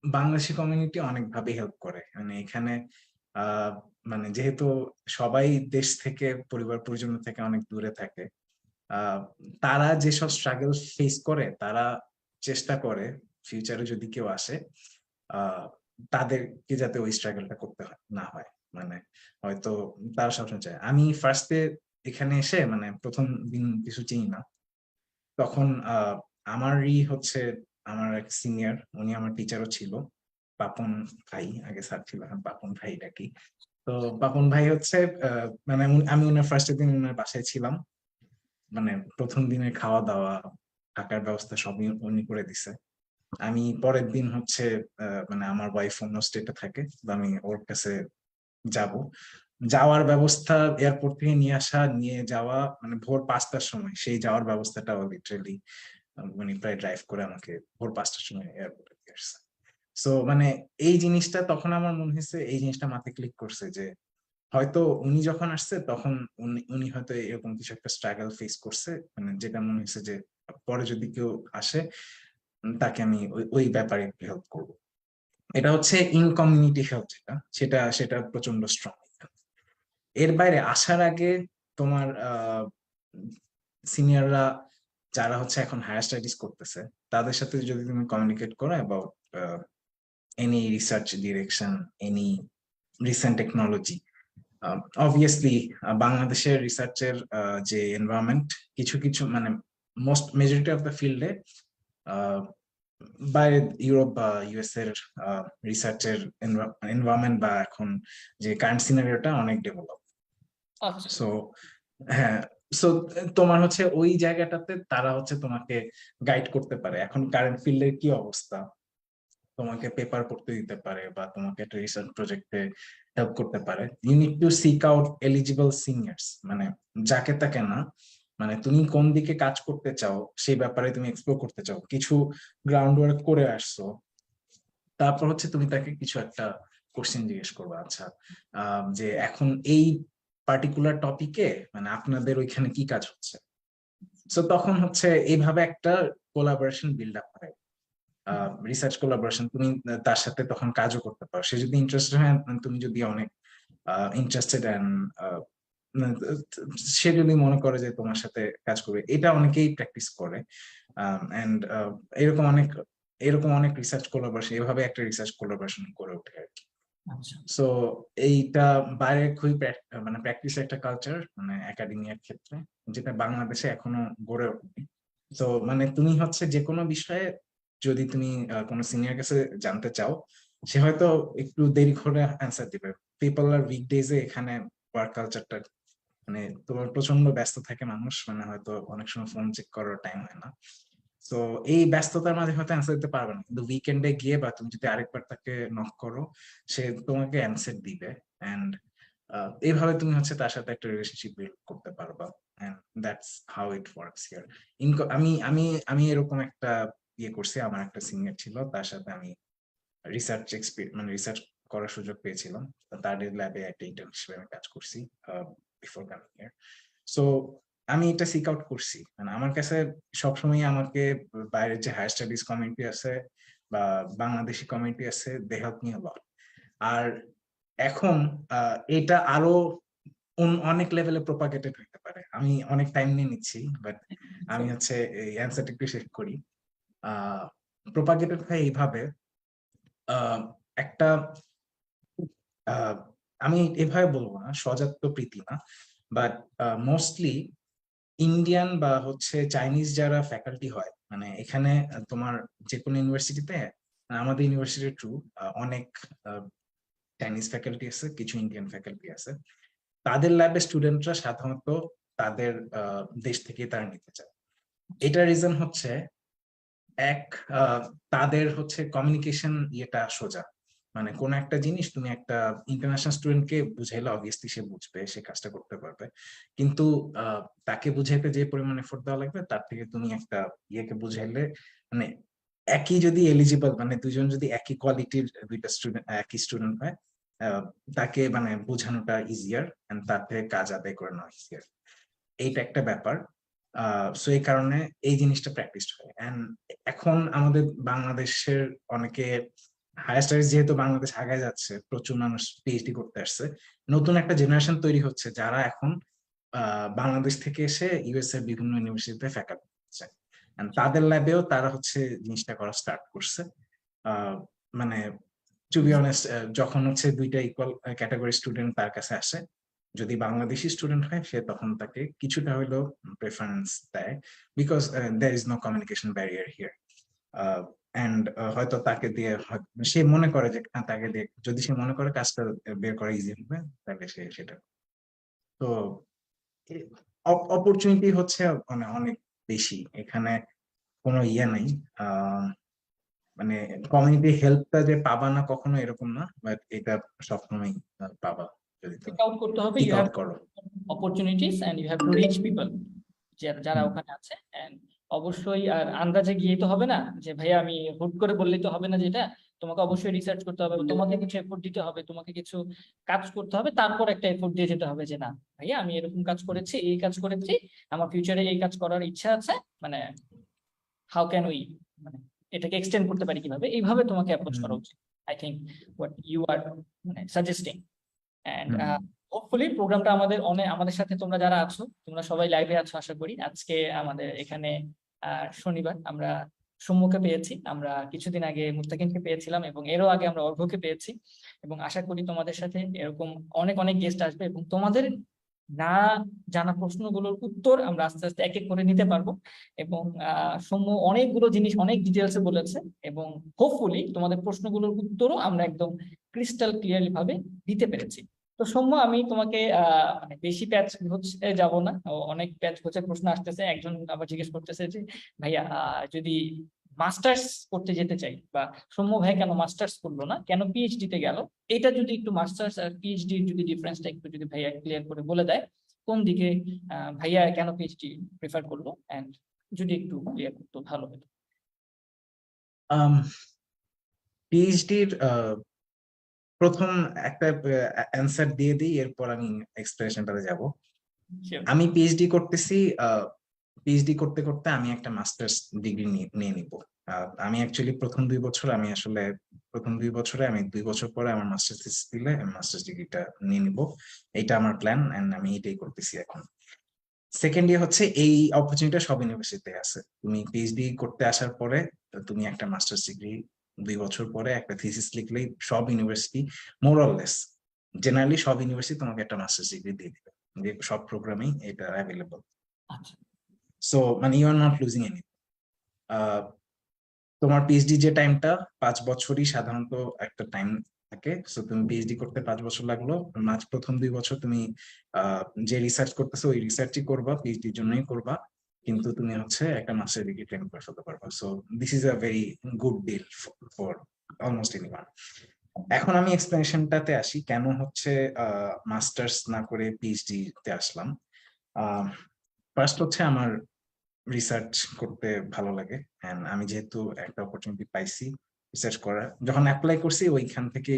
বাংলাদেশি কমিউনিটি অনেকভাবে হেল্প করে। মানে এখানে আহ মানে যেহেতু সবাই দেশ থেকে, পরিবার পরিজন থেকে অনেক দূরে থাকে, আহ তারা যেসব স্ট্রাগল ফেস করে, তারা চেষ্টা করে ফিউচারে যদি কেউ আসে আহ তাদেরকে যাতে ওই স্ট্রাগলটা করতে না হয়। মানে হয়তো তারা সবসময় চায়। আমি ফার্স্টে এখানে এসে মানে প্রথম দিন কিছু চিনি না, তখন আমারই হচ্ছে আমার এক সিনিয়র, উনি আমার টিচারও ছিল, পাপন ভাই, আগে স্যার ছিল, এখন পাপন ভাই ডাকি। তো পাপন ভাই হচ্ছে মানে আমি উনার ফার্স্ট দিন উনার বাসায় ছিলাম। মানে প্রথম দিনের খাওয়া দাওয়া, থাকার ব্যবস্থা সবই উনি করে দিছে। আমি পরের দিন হচ্ছে মানে আমার ওয়াইফ অন্য স্টেটে থাকে, তো আমি ওর কাছে যাব। যাওয়ার ব্যবস্থা, এয়ারপোর্ট থেকে নিয়ে আসা, নিয়ে যাওয়া, মানে ভোর 5টার সময় সেই যাওয়ার ব্যবস্থাটাও লিটারেলি মানে প্রায় ড্রাইভ করে আমাকে ভোর 5টার সময় এয়ারপোর্টে দিয়ে আসছে। সো মানে এই জিনিসটা তখন আমার মনে হয়েছে, এই জিনিসটা মাথায় ক্লিক করছে যে হয়তো উনি যখন আসছে তখন উনি হয়তো এরকম কিছু একটা স্ট্রাগল ফেস করছে, মানে যেটা মনে হয়েছে যে পরে যদি কেউ আসে তাকে আমি ওই ব্যাপারে হেল্প করবো। এটা হচ্ছে ইন কমিউনিটি হেল্প, যেটা সেটা সেটা প্রচন্ড স্ট্রং। এর বাইরে আসার আগে তোমার সিনিয়ররা যারা হচ্ছে এখন হায়ার স্টাডিজ করতেছে, তাদের সাথে যদি তুমি কমিউনিকেট করো about any research direction, any recent technology, obviously বাংলাদেশের রিসার্চের যে এনভায়রনমেন্ট, কিছু কিছু মানে মোস্ট মেজরিটি অফ দ্য ফিল্ডে বাইরে ইউরোপ বা ইউএস এর রিসার্চের এনভায়রনমেন্ট বা এখন যে কারেন্ট সিনারিওটা অনেক ডেভেলপ। আচ্ছা। সো হ্যাঁ, সো তোমার হচ্ছে ওই জায়গাটাতে তারা হচ্ছে তোমাকে গাইড করতে পারে, এখন কারেন্ট ফিল্ডের কি অবস্থা, তোমাকে পেপার করতে দিতে পারে বা তোমাকে একটা রিসার্চ প্রজেক্টে হেল্প করতে পারে। You need to seek out eligible seniors, মানে যাকে তাকে না, মানে তুমি কোন দিকে কাজ করতে চাও সেই ব্যাপারে তুমি এক্সপ্লোর করতে চাও, কিছু গ্রাউন্ড ওয়ার্ক করে আসছো, তারপর হচ্ছে তুমি তাকে কিছু একটা কোশ্চেন জিজ্ঞেস করবে। আচ্ছা, যে এখন এই পার্টিকুলার টপিকে মানে আপনাদের ওইখানে কি কাজ হচ্ছে। সো তখন হচ্ছে এইভাবে একটা কোলাবোরেশন বিল্ড আপ হয়, রিসার্চ কোলাবোরেশন। তুমি তার সাথে তখন কাজও করতে পারো, সে যদি ইন্টারেস্টেড হয়, তুমি যদি অনেক ইন্টারেস্টেড অ্যান্ড সে যদি মনে করে যে তোমার সাথে কাজ করবে, এটা অনেকেই প্র্যাকটিস করে। এন্ড এরকম অনেক রিসার্চ কোলাবোরেশন, এভাবে একটা রিসার্চ কোলাবোরেশন করে ওঠে আর কি। আচ্ছা সো এইটা বাইরে খুবই মানে প্র্যাকটিস একটা কালচার মানে একাডেমিয়ার ক্ষেত্রে, যেটা বাংলাদেশে এখনো গড়ে ওঠেনি। তো মানে তুমি হচ্ছে যে কোনো বিষয়ে যদি তুমি কোনো সিনিয়র কাছে জানতে চাও, সে হয়তো একটু দেরি করে অ্যান্সার দিবে। পিপল আর উইকডেজে এখানে ওয়ার্ক কালচারটা মানে তোমার প্রচন্ড ব্যস্ত থাকে মানুষ, মানে হয়তো অনেক সময় ফোন চেক করার টাইম হয় না। তো এই ব্যস্ততার মাঝে হয়তো অ্যান্সার দিতে পারবে না, কিন্তু উইকেন্ডে গিয়ে বা তুমি যদি আরেকবার তাকে নক করো, সে তোমাকে অ্যান্সার দিবে। এন্ড এইভাবে তুমি হচ্ছে তার সাথে একটা রিলেশনশিপ বিল্ড করতে পারবা। And that's how it works here. আমি আমি আমি এরকম একটা ইয়ে করছি, আমার একটা সিনিয়র ছিল, তার সাথে আমি মানে রিসার্চ করার সুযোগ পেয়েছিলাম। তো তার ল্যাবে একটা ইন্টার্নশিপে আমি কাজ করছি বিফোর কামিং হিয়ার। সো আমি এটা সিক আউট করছি, মানে আমার কাছে সবসময় আমাকে বাইরের যে হায়ার স্টাডিজ কমিউনিটি আছে বা বাংলাদেশি কমিউনিটি আছে, দে হেল্প মি আ লট। আর এখন এটা আরো অনেক লেভেলে প্রপাগেটেড হইতে পারে। আমি অনেক টাইম নিয়ে নিচ্ছি, বাট আমি হচ্ছে এই অ্যান্সারটা একটু শেষ করি। প্রপাগেটেড হয় এইভাবে, একটা আহ, আমি এভাবে বলবো না, স্বজাত্য প্রীতি না, বাট মোস্টলি ইন্ডিয়ান বা হচ্ছে চাইনিজ যারা ফ্যাকাল্টি হয়, মানে এখানে তোমার যে কোনো ইউনিভার্সিটিতে, আমাদের ইউনিভার্সিটি ট্রু, অনেক চাইনিজ ফ্যাকাল্টি আছে, কিছু ইন্ডিয়ান ফ্যাকাল্টি আছে। তাদের ল্যাবে স্টুডেন্টরা সাধারণত তাদের দেশ থেকে তারা নিতে চায়। এটা রিজন হচ্ছে এক, তাদের হচ্ছে কমিউনিকেশন ইয়েটা সোজা। মানে কোন একটা জিনিস তুমি একটা ইন্টারন্যাশনাল স্টুডেন্টকে বুঝাইলে অবভিয়াসলি সে বুঝবে, সে কাজটা করতে পারবে। কিন্তু তাকে বুঝাইতে যে পরিমাণ এফোর্ট দেওয়া লাগবে, তার থেকে তুমি একটা ইয়েকে বুঝাইলে, মানে একই যদি এলিজিবল, মানে দুজন যদি একই কোয়ালিটির দুইটা স্টুডেন্ট, একই স্টুডেন্ট হয়, আহ, তাকে মানে বোঝানোটা ইজিয়ার, এন্ড তার থেকে কাজ আদায় করে নেওয়া ইজিয়ার। এইটা একটা ব্যাপার। সো এই কারণে এই জিনিসটা প্র্যাকটিস হয়। এন্ড এখন আমাদের বাংলাদেশের অনেকে হায়ার স্টাডিজ, যেহেতু বাংলাদেশ আগায় যাচ্ছে, প্রচুর মানুষ পিএইচডি করতে আসছে, নতুন একটা জেনারেশন তৈরি হচ্ছে যারা এখন বাংলাদেশ থেকে এসে ইউএস এর বিভিন্ন ইউনিভার্সিটিতে ফ্যাকাল্টি হচ্ছে। তাদের ল্যাবেও তারা হচ্ছে জিনিসটা করা স্টার্ট করছে। আহ, মানে টু বি অনেস্ট, যখন হচ্ছে দুইটা ইকুয়াল ক্যাটাগরি স্টুডেন্ট তার কাছে আসে, যদি বাংলাদেশি স্টুডেন্ট হয়, সে তখন তাকে কিছুটা হলেও প্রেফারেন্স দেয়, because there is no communication barrier here. And হয়তো তাকে দিয়ে সে মনে করে যে তাকে দিয়ে, যদি সে মনে করে কাজটা বের করা ইজি হবে, তাহলে সে সেটা। তো অপরচুনিটি হচ্ছে মানে অনেক বেশি এখানে, কোনো ইয়ে নাই। আহ মানে কমিউনিটি হেল্পটা যে পাবা না কখনো এরকম না, বাট এটা সবসময় পাবা যদি তুমি আউট করতে হবে, সিক ইউ হ্যাভ আউট করো। Opportunities and you have to reach people যারা হুম, ওখানে আছে। এন্ড অবশ্যই আর আন্দাজে গিয়ে তো হবে না যে ভাইয়া আমি হুট করে বললেই তো হবে না, যেটা তোমাকে অবশ্যই রিসার্চ করতে হবে, তোমাকে কিছু এফোর্ট দিতে হবে, তোমাকে কিছু কাজ করতে হবে, তারপর একটা এফোর্ট দিয়ে যেতে হবে যে না ভাইয়া আমি এরকম কাজ করেছি, এই কাজ করেছি, আমার ফিউচারে এই কাজ করার ইচ্ছা আছে, মানে হাউ ক্যান উই, মানে এটাকে এক্সটেন্ড করতে পারি কিভাবে, এইভাবে তোমাকে অ্যাপ্রোচ হুম, করা উচিত। I think what you are মানে সাজেস্টিং। And hmm. হোপফুলি প্রোগ্রামটা আমাদের আমাদের সাথে তোমরা যারা আছো, তোমরা সবাই লাইভে আছো আশা করি। আজকে আমাদের এখানে শনিবার, আমরা সৌম্যকে পেয়েছি, আমরা কিছুদিন আগে মুস্তাকিমকে পেয়েছিলাম, এবং এরও আগে আমরা অর্ঘ্যকে পেয়েছি। এবং আশা করি তোমাদের সাথে এরকম অনেক অনেক গেস্ট আসবে, এবং তোমাদের না জানা প্রশ্নগুলোর উত্তর আমরা আস্তে আস্তে এক এক করে নিতে পারবো। এবং সৌম্য অনেকগুলো জিনিস অনেক ডিটেলসে বলেছে, এবং হোপফুলি তোমাদের প্রশ্নগুলোর উত্তরও আমরা একদম ক্রিস্টাল ক্লিয়ারলি ভাবে দিতে পেরেছি। তো সৌম্য, আমি তোমাকে মানে বেশি প্যাচ হচ্ছে যাব না, অনেক প্যাচ হচ্ছে প্রশ্ন আসতেছে। একজন আবার জিজ্ঞেস করতেছে যে ভাইয়া যদি মাস্টার্স করতে যেতে চাই, বা সৌম্য ভাই কেন মাস্টার্স করলো না, কেন পিএইচডি তে গেল, এটা যদি একটু মাস্টার্স আর পিএইচডি যদি ডিফারেন্সটা একটু যদি ভাইয়া ক্লিয়ার করে বলে দেয়, কোন দিকে ভাইয়া কেন পিএইচডি প্রেফার করলো, এন্ড যদি একটু ক্লিয়ার করতো ভালো হতো। পিএইচডির প্রথম একটা অ্যান্সার দিয়ে দিই, এরপর আমি এক্সপ্লেনেশনটাতে যাব। Sure. আমি পিএইচডি করতেছি, পিএইচডি করতে করতে আমি একটা মাস্টার্স ডিগ্রি নিয়ে নিব। আমি অ্যাকচুয়ালি প্রথম 2 বছরে আমি 2 বছর পরে আমার মাস্টার্স থিসিস দিলে আমি মাস্টার্স ডিগ্রিটা নিয়ে নিব। এইটা আমার প্ল্যান, এন্ড আমি এটাই করতেছি এখন। সেকেন্ড ইয়ার হচ্ছে এই অপরচুনিটি সব ইউনিভার্সিটিতে আছে, তুমি পিএইচডি করতে আসার পরে তুমি একটা মাস্টার্স ডিগ্রি 2 বছর পরে একটা থিসিস লিখলেই সব ইউনিভার্সিটি মোরলেস জেনারেলি সব ইউনিভার্সিটি তোমাকে একটা মাস্টার্স ডিগ্রি দিয়ে দিবে, যে সব প্রোগ্রামেই এটা অ্যাভেলেবল। আচ্ছা। সো মানে you are not losing any. তোমার পিএইচডি যে টাইমটা 5 বছরই সাধারণত একটা টাইম থাকে, সো তুমি পিএইচডি করতে 5 বছর লাগলো, প্রথম 2 বছর তুমি যে রিসার্চ করতেছো ওই রিসার্চই করবা, পিএইচডির জন্যই করবা, কিন্তু তুমি হচ্ছে একটা মাস্টার ডিগ্রি ক্লেম করে ফেলতে পারবা। So this is a very good deal for almost anyone. এখন আমি এক্সপ্লেনেশনটাতে আসি কেন হচ্ছে মাস্টার্স না করে পিএইচডি তে আসলাম। ফার্স্ট হচ্ছে আমার রিসার্চ করতে ভালো লাগে, এন্ড আমি যেহেতু একটা অপরচুনিটি পাইছি রিসার্চ করার, যখন অ্যাপ্লাই করছি ওইখান থেকে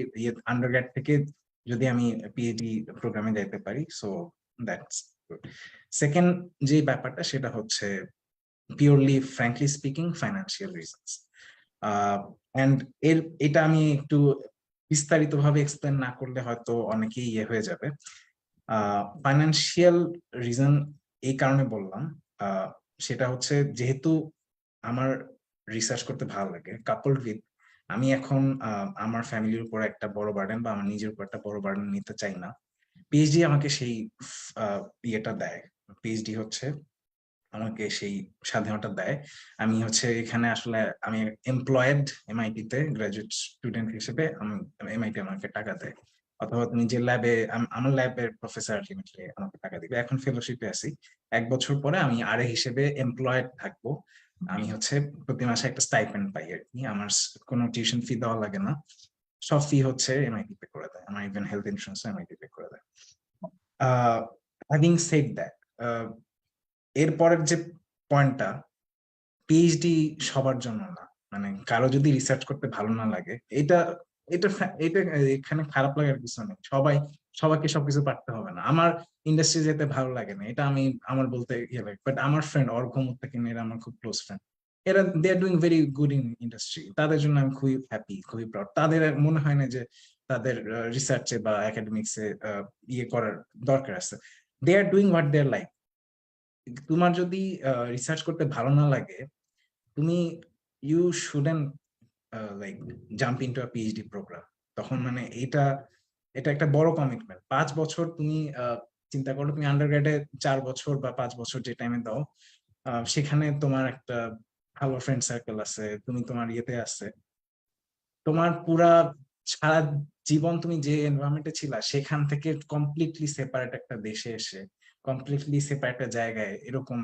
আন্ডারগ্রেড থেকে যদি আমি পিএইচডি প্রোগ্রামে যাইতে পারি, সো দ্যাটস গুড। সেকেন্ড যে ব্যাপারটা সেটা হচ্ছে purely frankly speaking financial reasons. And এটা আমি একটু বিস্তারিত ভাবে এক্সপ্লেন না করলে হয়তো অনেকেই হয়ে যাবে। ফাইন্যান্সিয়াল রিজন এই কারণে বললাম, সেটা হচ্ছে যেহেতু আমার রিসার্চ করতে ভালো লাগে, কাপল উইথ আমি এখন আমার ফ্যামিলির উপর একটা বড় বার্ডেন বা আমার নিজের উপর একটা বড় বার্ডেন নিতে চাই না। পিএইচডি আমাকে সেই ইয়েটা দেয়, পিএইচডি হচ্ছে আমাকে সেই স্বাধীনতা দেয়। আমি হচ্ছে এখানে আসলে আমি এমপ্লয়েড এমআইটি তে গ্রাজুয়েট স্টুডেন্ট হিসেবে, আমি এমআইটি আমাকে টাকা দেয়, অথবা তুমি যে ল্যাবে, আমার ল্যাবের প্রফেসর আলটিমেটলি আমাকে টাকা দিবে। এখন ফেলোশিপে আছি, 1 বছর পরে আমি আরএ হিসেবে এমপ্লয়েড থাকবো। আমি হচ্ছে প্রতি মাসে একটা স্টাইপেন্ড পাই আর কি, আমার কোনো টিউশন ফি দেওয়া লাগে না, সব ফি হচ্ছে এমআইটি পে করে দেয়, আমার even health insurance MIT pay করে দেয়। হ্যাভিং সেড দ্যাট, এরপরের যে পয়েন্টটা, পিএইচডি সবার জন্য না, মানে কারো যদি রিসার্চ করতে ভালো না লাগে, এটা এটা এটা এখানে খারাপ লাগার কিছু নেই, সবাইকে সবকিছু পারতে হবে না। আমার ইন্ডাস্ট্রি যেতে ভালো লাগে না, এটা আমি আমার বলতে ইয়ে লাগে, বাট আমার ফ্রেন্ড অর্ঘ মুত্তাকিন, এরা আমার খুব ক্লোজ ফ্রেন্ড, এরা they are doing very good in industry, তাদের জন্য আমি খুবই হ্যাপি, খুবই প্রাউড। তাদের আর মনে হয় না যে তাদের রিসার্চে বা একাডেমিক্সে ইয়ে করার দরকার আছে, they are doing what they are like. তোমার যদি রিসার্চ করতে ভালো না লাগে, তুমি you shouldn't like jump into a PhD programme. তখন মানে এটা একটা বড় কমিটমেন্ট। 5 বছর তুমি চিন্তা করো, তুমি আন্ডারগ্রেডে 4 বছর বা 5 বছর যে টাইমে দাও, সেখানে তোমার একটা ভালো ফ্রেন্ড সার্কেল আছে, তুমি তোমার ইয়েতে আছে, তোমার পুরা সারা জীবন তুমি যে এনভায়রনমেন্টে ছিলা সেখান থেকে কমপ্লিটলি সেপারেট একটা দেশে এসে, কমপ্লিটলি সেপারেট একটা জায়গায় এরকম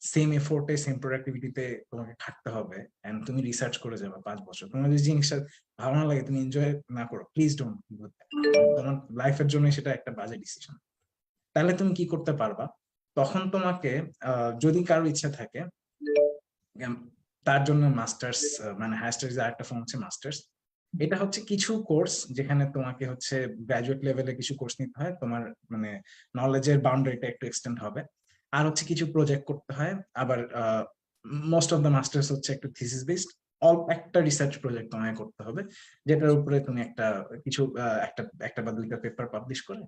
সেম এফোর্টে সেম প্রোডাক্টিভিটিতে তোমাকে থাকতে হবে, এন্ড তুমি রিসার্চ করে যাবে 5 বছর। তোমার যদি জিনিসটা ভালো না লাগে, তুমি এনজয় না করো, প্লিজ ডোন্ট ডু দ্যাট। তোমার লাইফের জন্য সেটা একটা বাজে ডিসিশন। তাহলে তুমি কি করতে পারবা, তখন তোমাকে যদি কারো ইচ্ছা থাকে, তার জন্য মাস্টার্স, মানে হায়ার স্টাডিজ আরেকটা ফর্ম হচ্ছে মাস্টার্স। এটা হচ্ছে কিছু কোর্স যেখানে তোমাকে হচ্ছে গ্রাজুয়েট লেভেলে কিছু কোর্স নিতে হয়, তোমার মানে নলেজের বাউন্ডারিটা একটু এক্সটেন্ড হবে, আর হচ্ছে কিছু প্রজেক্ট করতে হয়। আবার মোস্ট অফ দ্য মাস্টার্স হচ্ছে একটু থিসিস বেসড, একটা রিসার্চ প্রজেক্ট তোমায় করতে হবে, যেটার উপরে তুমি কিছু একটা বা দুইটা পেপার পাবলিশ করে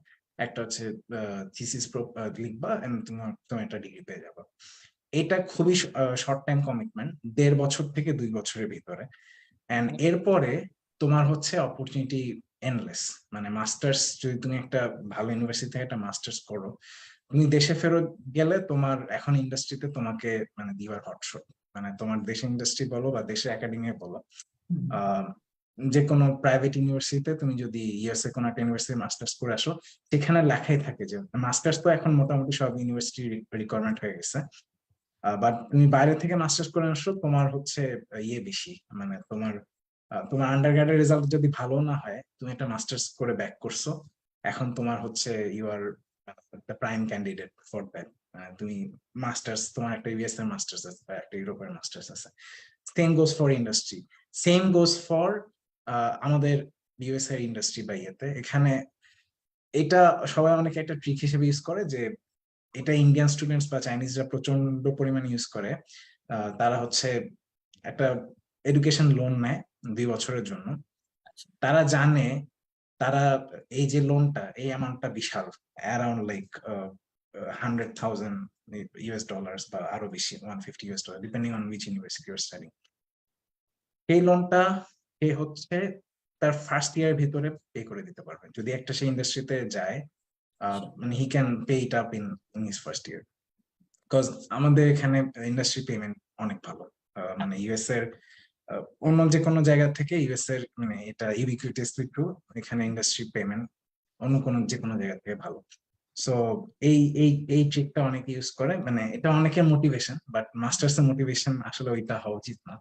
একটা হচ্ছে থিসিস লিখবা, এন্ড তুমি একটা ডিগ্রি পেয়ে যাবে। এটা খুবই শর্ট টাইম কমিটমেন্ট, 1.5 বছর থেকে 2 বছরের ভিতরে। এন্ড এরপরে তোমার হচ্ছে অপরচুনিটি এন্ডলেস। মানে মাস্টার্স যদি তুমি একটা ভালো ইউনিভার্সিটি থেকে একটা মাস্টার্স করো, তুমি দেশে ফেরত গেলে তোমার এখন ইন্ডাস্ট্রিতে তোমাকে মানে দিবার হটশট, মানে তোমার দেশের ইন্ডাস্ট্রি বলো বা দেশের একাডেমি বলো, যে কোনো প্রাইভেট ইউনিভার্সিটিতে তুমি যদি ইউএসএ কোনো একটা ইউনিভার্সিটি মাস্টার্স করে আসো, সেখানে লেখাই থাকে যে মাস্টার্স তো এখন মোটামুটি সব ইউনিভার্সিটি রিকোয়ারমেন্ট হয়ে গেছে, বাট তুমি বাইরে থেকে মাস্টার্স করে আসো, তোমার হচ্ছে বেশি, মানে তোমার আন্ডারগ্রেডের রেজাল্ট যদি ভালো না হয়, তুমি একটা মাস্টার্স করে ব্যাক করছো, এখন তোমার হচ্ছে you are the prime candidate for that. তুমি মাস্টার্স, তোমার একটা ইউএস এর মাস্টার্স আছে বা একটা ইউরোপের মাস্টার্স আছে। Same goes for industry, same goes for আমাদের ইউএস এর ইন্ডাস্ট্রি বা এখানে এটা সবাই অনেকে একটা ট্রিক হিসেবে ইউজ করে, যে এটা ইন্ডিয়ান স্টুডেন্টস বা চাইনিজরা প্রচন্ড পরিমাণে ইউজ করে। তারা হচ্ছে একটা এডুকেশন লোন নেয় 2 বছরের জন্য, তারা জানে তারা এই যে লোনটা, এই অ্যামাউন্টটা বিশাল, অ্যারাউন্ড লাইক 100,000 ইউএস ডলার্স বা আরো বেশি, $150 depending on which university you are studying. এই লোনটা সে হচ্ছে তার ফার্স্ট ইয়ার ভিতরে পে করে দিতে পারবে যদি একটা সে ইন্ডাস্ট্রিতে যায়, মানে he can pay it up in his first year. Because আমাদের এখানে ইন্ডাস্ট্রি পেমেন্ট অনেক ভালো, মানে ইউএস এর অন্য যে কোনো জায়গা থেকে ইউএস এর মানে এটা ইউবিকুইটিস থ্রু এখানে ইন্ডাস্ট্রি পেমেন্ট অন্য কোনো যে কোনো জায়গা থেকে ভালো। সো এই ট্রিকটা অনেকে ইউজ করে, মানে এটা অনেকের মোটিভেশন, বাট মাস্টার্স এর মোটিভেশন আসলে ওইটা হওয়া উচিত না।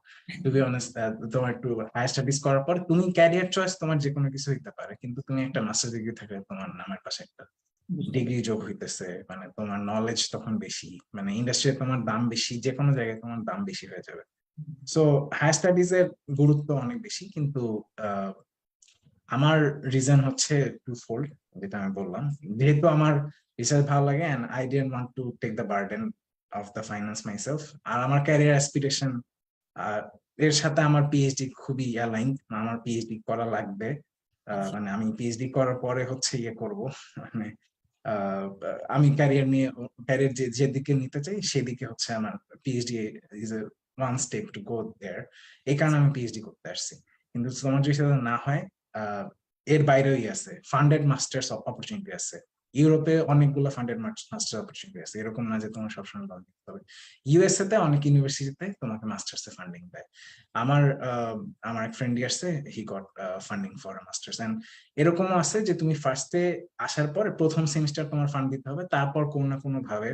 টু বি অনেস্ট, তোমার একটু হায়ার স্টাডিজ করার পর তুমি ক্যারিয়ার চয়েস তোমার যে কোনো কিছু হইতে পারে, কিন্তু তুমি একটা মাস্টার্স ডিগ্রি থাকলে তোমার নামের পাশে একটা ডিগ্রি যোগ হইতেছে, মানে তোমার নলেজ তখন বেশি, মানে ইন্ডাস্ট্রিতে তোমার দাম বেশি, যে কোনো জায়গায় তোমার দাম বেশি হয়ে যাবে। সো হায়ার স্টাডিজ এর গুরুত্ব অনেক বেশি, কিন্তু আমার রিজন হচ্ছে টু ফোল্ড, যেটা আমি বললাম, যেহেতু আমার রিসার্চ ভালো লাগে and I didn't want to take the burden of the finance myself, আর আমার ক্যারিয়ার অ্যাসপিরেশন এর সাথে আমার পিএইচডি খুবই অ্যালাইন, আমার পিএইচডি করা লাগবে। মানে আমি পিএইচডি করার পরে হচ্ছে ইয়ে করব, মানে আমি ক্যারিয়ার নিয়ে ক্যারিয়ার যেদিকে নিতে চাই সেদিকে হচ্ছে আমার PhD is a one step to go there. এই কারণে আমি পিএইচডি করতে আসছি। কিন্তু তোমার যদি সেটা না হয়, এর বাইরেও আছে ফান্ডেড মাস্টার্স অপরচুনিটি আছে। ইউরোপে অনেকগুলো ফান্ডেড মাস্টার্স অপরচুনিটি আছে, এরকম না যে তোমার সবসময় লোন দিতে হবে। ইউএসএ তে অনেক ইউনিভার্সিটিতে তোমাকে মাস্টার্স এ ফান্ডিং দেয়। আমার আমার এক ফ্রেন্ড আছে, he got funding for masters. And এরকমও আছে যে তুমি ফার্স্টে আসার পর প্রথম সেমিস্টার তোমার ফান্ড দিতে হবে, তারপর কোনো না কোনো ভাবে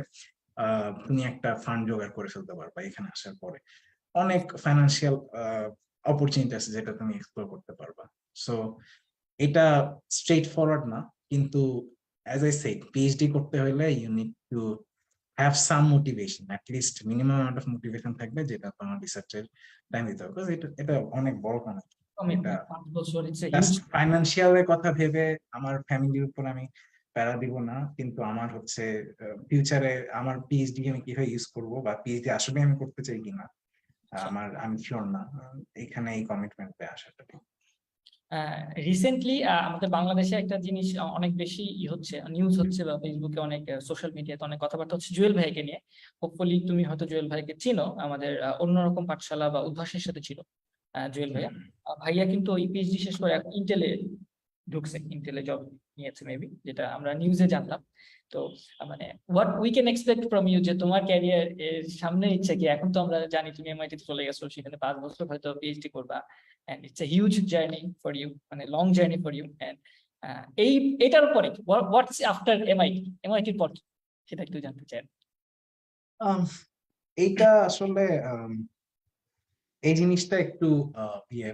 তুমি একটা ফান্ড জোগাড় করে ফেলতে পারবা এখানে আসার পরে। অনেক ফাইন্যান্সিয়াল অপরচুনিটি আছে যেটা তুমি এক্সপ্লোর করতে পারবা। সো এটা স্ট্রেট ফরওয়ার্ড না, কিন্তু অ্যাজ আই সেড পিএইচডি করতে হলে you need to have some motivation, at least minimum amount of motivation থাকবে, যেটা তোমার রিসার্চের টাইম দিতে হবে। এটা অনেক বড় কোনো এটা 5 বছর it's a just huge. Financial এর কথা ভেবে আমার ফ্যামিলির উপর আমি প্যারা দিব না, কিন্তু আমার হচ্ছে ফিউচারে আমার পিএইচডি আমি কিভাবে ইউজ করব, বা পিএইচডি আসলে আমি করতে চাই কিনা আমি শিওর না। এখানে এই কমিটমেন্টে আসাটা রিসেন্টলি আমাদের বাংলাদেশে একটা জিনিস অনেক বেশি হচ্ছে, নিউজ হচ্ছে বা ফেসবুকে অনেক সোশ্যাল মিডিয়াতে অনেক কথাবার্তা হচ্ছে জুয়েল ভাইকে নিয়ে। হোপফুলি তুমি হয়তো জুয়েল ভাইকে চিনো, আমাদের অন্যরকম পাঠশালা বা উদ্ভাসের সাথে ছিল জুয়েল ভাইয়া। ভাইয়া কিন্তু ওই পিএইচডি শেষ করে ইন্টেলে ঢুকছে, ইন্টেলে জব নিয়েছে মেবি, যেটা আমরা নিউজে জানলাম। তো মানে what we can expect from you, যে তোমার ক্যারিয়ার এর সামনে ইচ্ছা কি? এখন তো আমরা জানি তুমি এমআইটি তে চলে গেছো, সেখানে 5 বছর হয়তো পিএইচডি করবা, and it's a huge journey for you, মানে long journey for you. And এই এটার পরে হোয়াটস আফটার এমআইটি, এমআইটির পর কি? সেটা একটু জানতে চাই। এইটা আসলে এই জিনিসটা একটু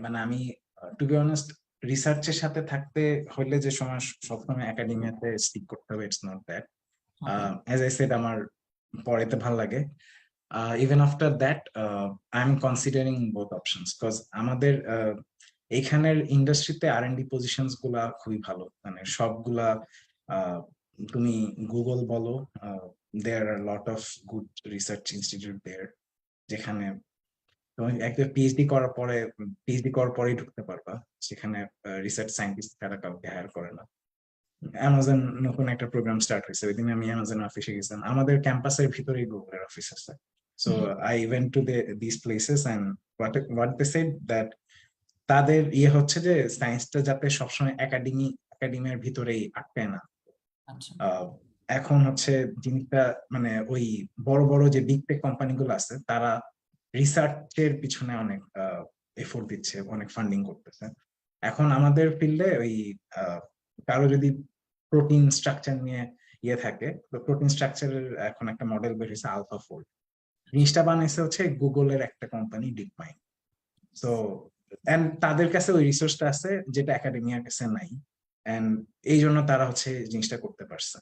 মানে আমি টু বি অনেস্ট রিসার্চের সাথে থাকতে হলে যে সময় সবসময় একাডেমিয়াতে স্টিক করতে হবে, it's not that. As I said আমার পড়াইতে ভালো লাগে। Even after that I am considering both options, because আমাদের এইখানের ইন্ডাস্ট্রিতে আর&ডি পজিশনস গুলা খুবই ভালো, মানে সবগুলা তুমি গুগল বলো, there are lot of good research institute there, যেখানে তুমি একটা পিএইচডি করার পরেই ঢুকতে পারবা, সেখানে রিসার্চ সায়েন্টিস্ট ছাড়া কাউকে হায়ার করে না। অ্যামাজন নতুন একটা প্রোগ্রাম স্টার্ট হয়েছে, ওই দিন আমি অ্যামাজন অফিসে গেছিলাম, আমাদের ক্যাম্পাসের ভিতরেই গুগলের অফিস আছে। So I went to this places and what they said that তাদের ইয়ে হচ্ছে যে সায়েন্সটা যাতে সবসময় একাডেমিয়ার ভিতরেই আটকায় না। এখন হচ্ছে জিনিসটা মানে ওই বড় বড় যে বিগ টেক কোম্পানিগুলো আছে, তারা রিসার্চের পিছনে অনেক এফোর্ট দিচ্ছে, অনেক ফান্ডিং করতেছে। এখন আমাদের ফিল্ডে ওই কারো যদি প্রোটিন স্ট্রাকচার নিয়ে ইয়ে থাকে, তো প্রোটিন স্ট্রাকচারের এখন একটা মডেল বের হয়েছে আলফাফোল্ড, জিনিসটা বানাইছে হচ্ছে গুগলের একটা company DeepMind. So and তাদের কাছে ওই রিসোর্সটা আছে যেটা একাডেমিয়ার কাছে নাই, এন্ড এই জন্য তারা হচ্ছে জিনিসটা করতে পারছে।